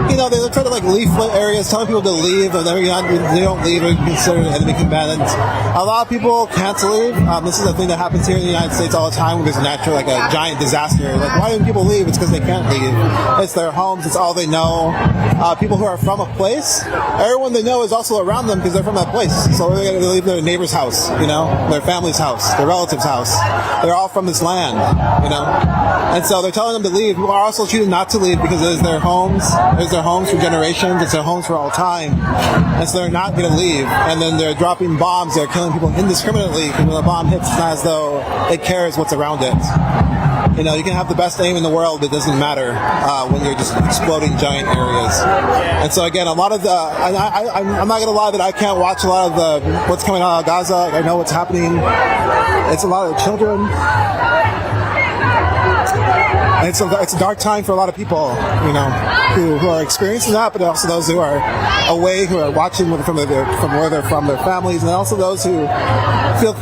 they're trying to like leaflet areas, telling people to leave, and they don't leave or considered enemy combatants. A lot of people can't leave. This is a thing that happens here in the United States all the time when there's a natural, like a giant disaster. Like, why do people leave? It's because they can't leave. It's their homes. It's all they know. People who are from a place, everyone they know is also around them because they're from that place. So they're going to leave their neighbor's house, their family's house, their relative's house. They're all from this land, And so they're telling them to leave. People are also choosing not to leave because it is their homes. It's their homes for generations. It's their homes for all time. And so they're not going to leave. And then they're dropping bombs. They're killing people indiscriminately because when the bomb hits, it's not as though it cares what's around it. You can have the best aim in the world, it doesn't matter when you're just exploding giant areas. And so again, a lot of I'm not going to lie that I can't watch a lot of what's coming out of Gaza. I know what's happening. It's a lot of children. And it's a dark time for a lot of people, who are experiencing that, but also those who are away, who are watching from where they're from, their families, and also those who feel,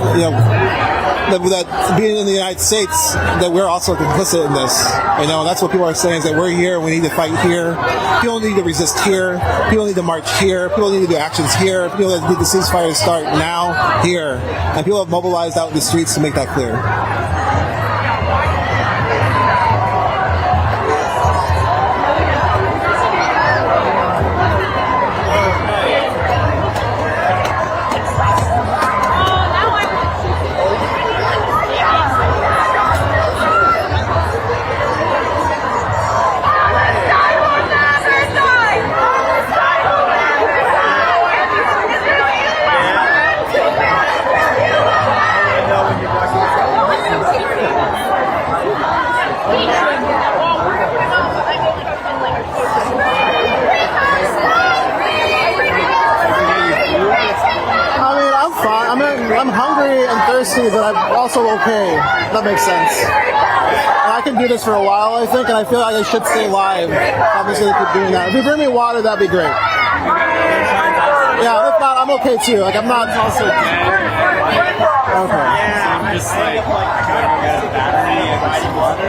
that being in the United States, that we're also complicit in this. And that's what people are saying, is that we're here, we need to fight here. People need to resist here. People need to march here. People need to do actions here. People need the ceasefire to start now, here. And people have mobilized out in the streets to make that clear. also okay. That makes sense. And I can do this for a while, I think, and I feel like I should stay live. I'm just going to keep doing that. If you bring me water, that'd be great. Yeah, if not, I'm okay too. Like, I'm not also dead. Okay. I'm just like, I gotta get a battery and water.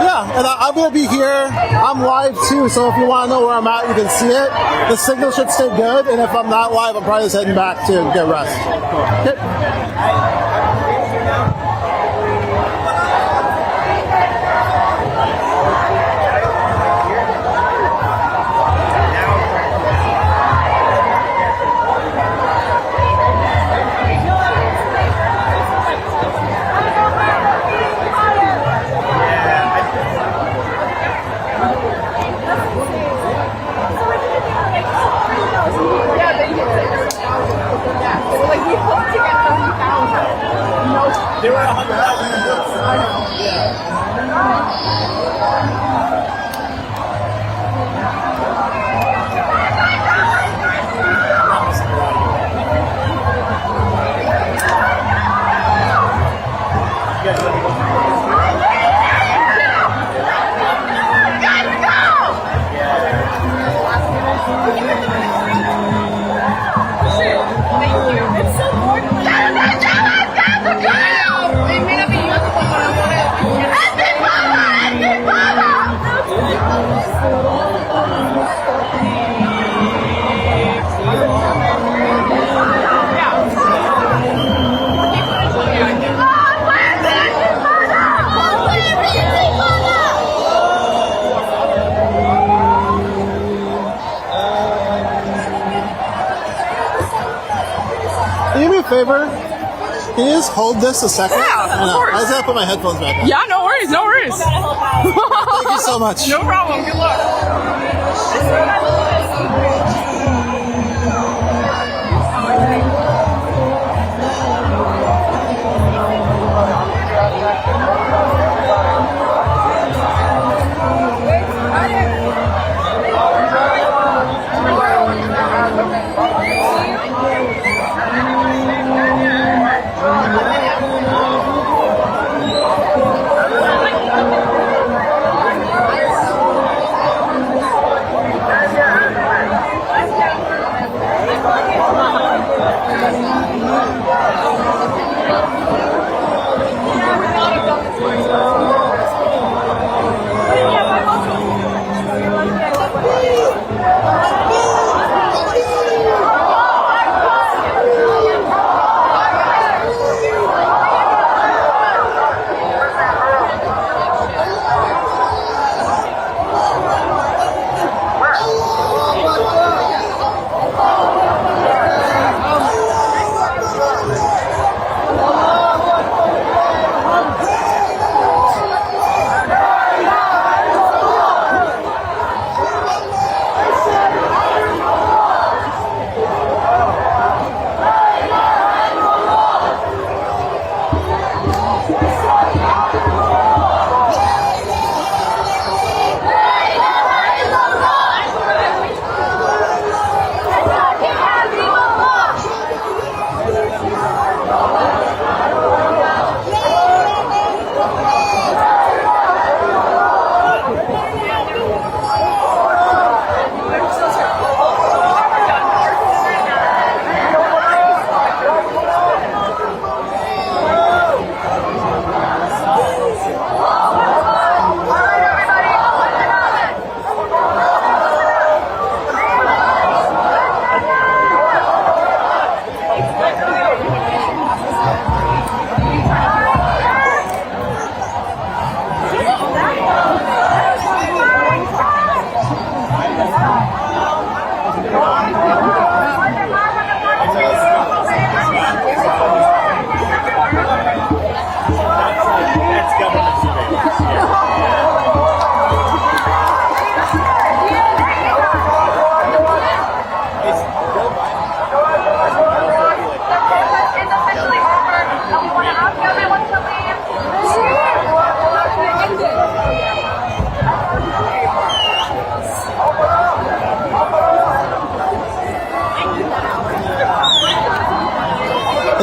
Yeah, and I'm going to be here. I'm live too, so if you want to know where I'm at, you can see it. The signal should stay good, and if I'm not live, I'm probably just heading back to get rest. Okay. There were 100,000 Can you do me a favor? Can you just hold this a second? Yeah, of I course. just gotta put my headphones back on. Yeah, no worries, no worries. Thank you so much. No problem. Good luck.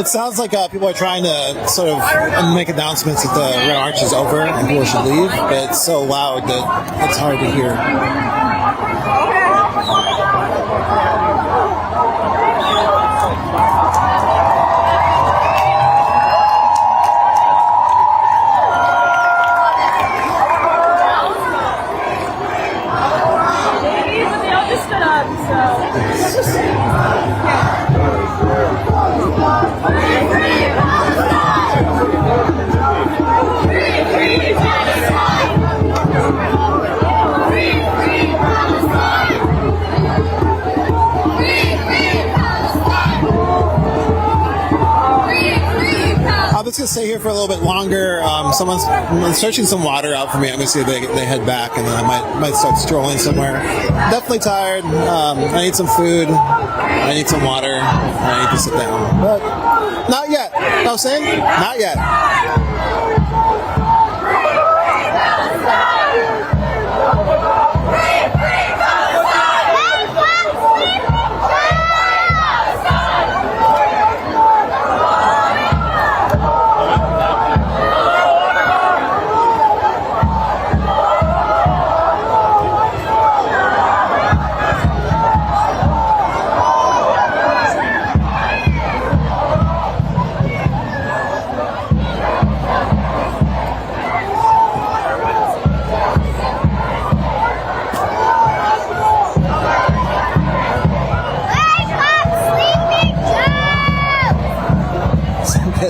sounds like people are trying to sort of make announcements that the Red March is over and people should leave, but it's so loud that it's hard to hear. I'm just gonna stay here for a little bit longer. Someone's searching some water out for me. I'm gonna see if they head back, and then I might start strolling somewhere. Definitely tired. I need some food. I need some water. I need to sit down, but not yet. You know what I'm saying? Not yet.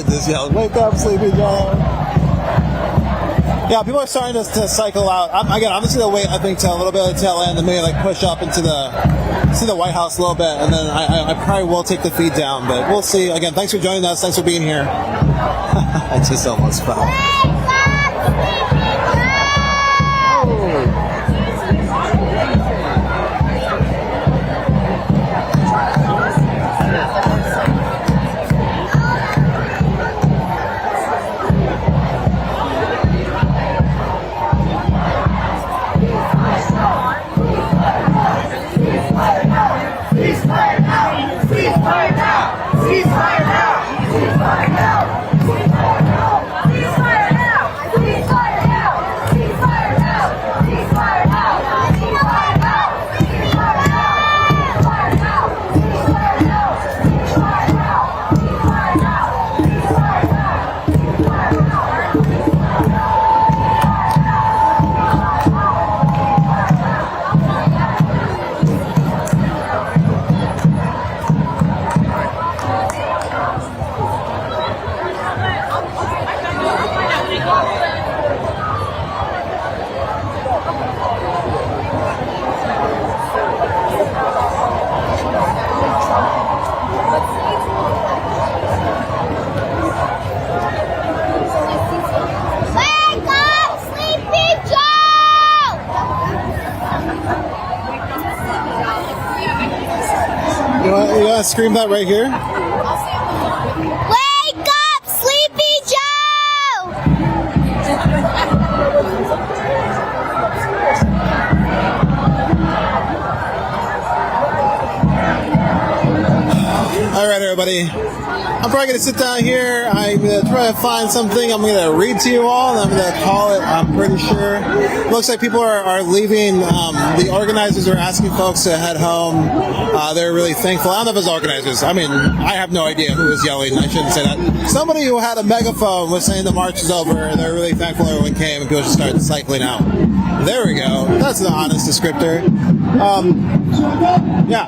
Just yelled, "Wake up, Sleepy Joe!" Yeah, people are starting to cycle out. I'm just gonna wait. I think till a little bit of the tail end, and maybe like push up into the White House a little bit, and then I probably will take the feed down. But we'll see. Again, thanks for joining us. Thanks for being here. I just almost fell. You want to scream that right here? Wake up, Sleepy Joe! All right, everybody. I'm probably going to sit down here. I'm going to try to find something. I'm going to read to you all, and I'm going to call it, I'm pretty sure. Looks like people are leaving. The organizers are asking folks to head home. They're really thankful. I don't know if it's organizers. I mean, I have no idea who was yelling. I shouldn't say that. Somebody who had a megaphone was saying the march is over. They're really thankful everyone came, and people should start cycling out. There we go. That's an honest descriptor. Yeah.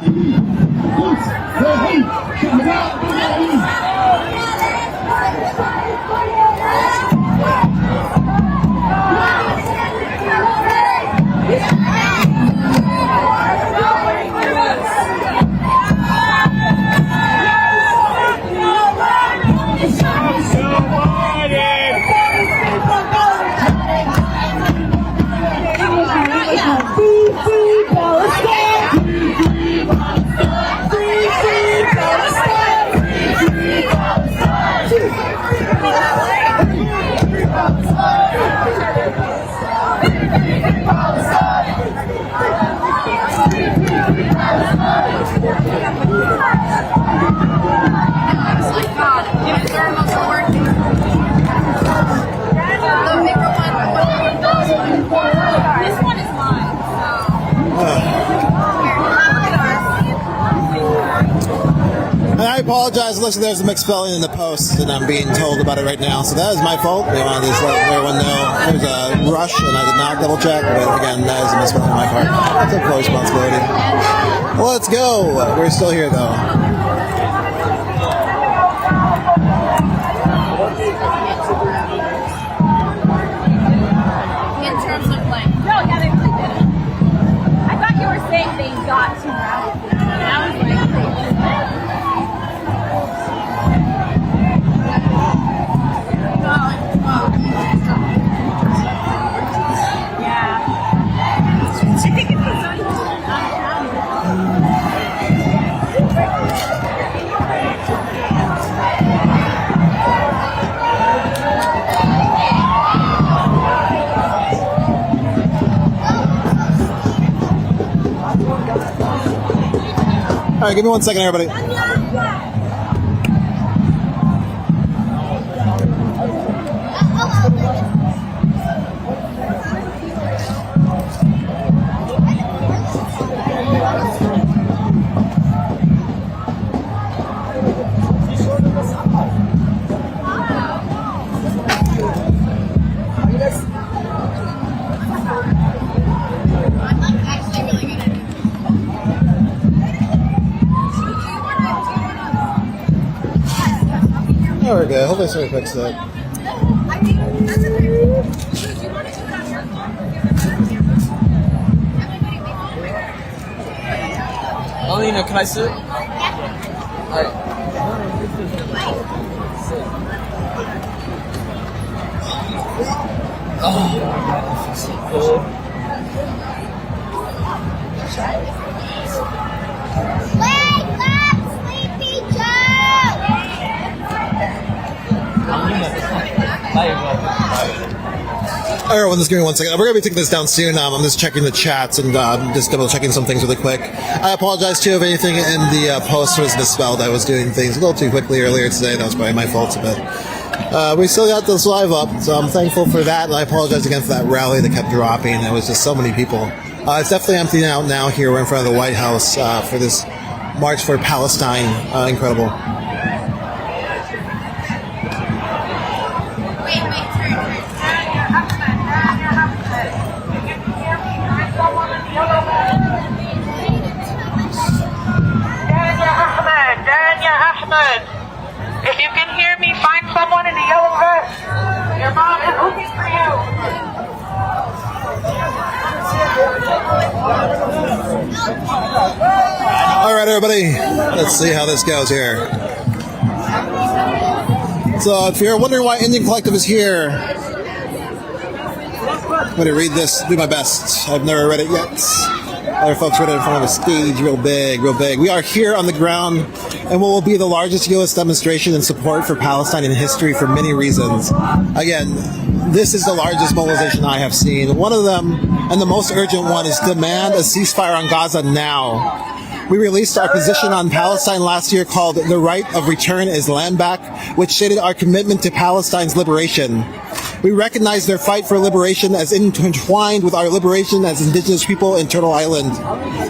it looks like there's a misspelling in the post, and I'm being told about it right now. So that is my fault. I wanted to just let everyone know there's a rush, and I did not double check. But again, that is a misspelling on my part. I took full responsibility. Well, let's go. We're still here, though. In terms of like, no, yeah, they really did. I thought you were saying they got too radical. And I was like, yeah. I think it was All right, give me 1 second, everybody. Oh, we're good. Hopefully somebody picks that. Alina, can I sit? Alright. Wake up, Sleepy Joe! Everyone, just give me 1 second. We're going to be taking this down soon. I'm just checking the chats and just double checking some things really quick. I apologize too if anything in the post was misspelled. I was doing things a little too quickly earlier today. That was probably my fault a bit. We still got this live up, so I'm thankful for that. And I apologize again for that rally that kept dropping. It was just so many people. It's definitely empty out now here. We're in front of the White House for this March for Palestine. Incredible. If you can hear me, find someone in a yellow vest. Your mom is looking for you. All right, everybody. Let's see how this goes here. So if you're wondering why Indian Collective is here, I'm going to read this, do my best. I've never read it yet. Other folks read it in front of a stage, real big, real big. We are here on the ground and what will be the largest U.S. demonstration in support for Palestine in history for many reasons. Again, this is the largest mobilization I have seen. One of them, and the most urgent one, is demand a ceasefire on Gaza now. We released our position on Palestine last year called The Right of Return is Land Back, which stated our commitment to Palestine's liberation. We recognize their fight for liberation as intertwined with our liberation as indigenous people in Turtle Island.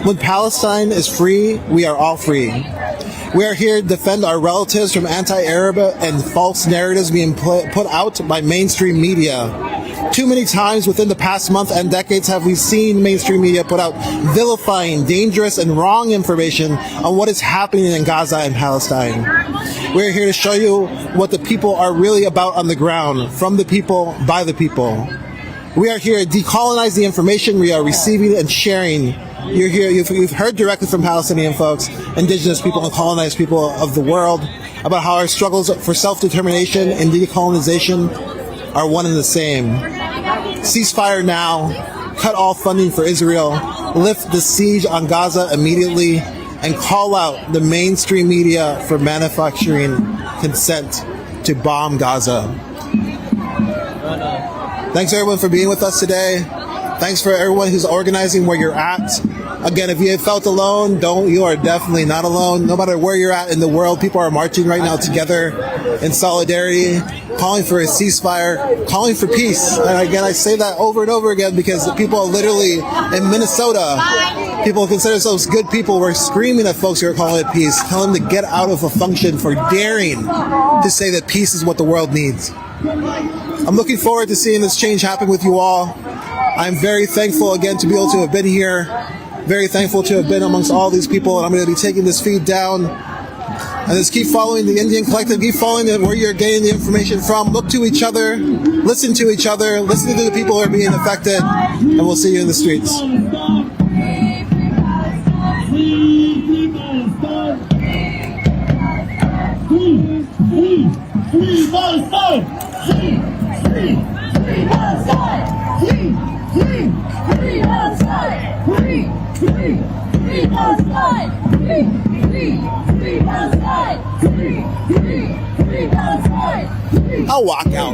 When Palestine is free, we are all free. We are here to defend our relatives from anti-Arab and false narratives being put out by mainstream media. Too many times within the past month and decades have we seen mainstream media put out vilifying, dangerous, and wrong information on what is happening in Gaza and Palestine. We're here to show you what the people are really about on the ground, from the people, by the people. We are here to decolonize the information we are receiving and sharing. You're here, you've heard directly from Palestinian folks, indigenous people, and colonized people of the world about how our struggles for self-determination and decolonization are one and the same. Ceasefire now, cut all funding for Israel, lift the siege on Gaza immediately, and call out the mainstream media for manufacturing consent to bomb Gaza. Thanks everyone for being with us today. Thanks for everyone who's organizing where you're at. Again, if you felt alone, you are definitely not alone. No matter where you're at in the world, people are marching right now together in solidarity, calling for a ceasefire, calling for peace. And again, I say that over and over again because the people are literally in Minnesota, people consider themselves good people. We're screaming at folks who are calling it peace, telling them to get out of a function for daring to say that peace is what the world needs. I'm looking forward to seeing this change happen with you all. I'm very thankful again to be able to have been here. Very thankful to have been amongst all these people, and I'm going to be taking this feed down. And just keep following the NDN Collective, keep following where you're getting the information from. Look to each other, listen to each other, listen to the people who are being affected, and we'll see you in the streets. Free Palestine! Free Palestine! Free Palestine! Free Palestine! Free Palestine! I'll walk out.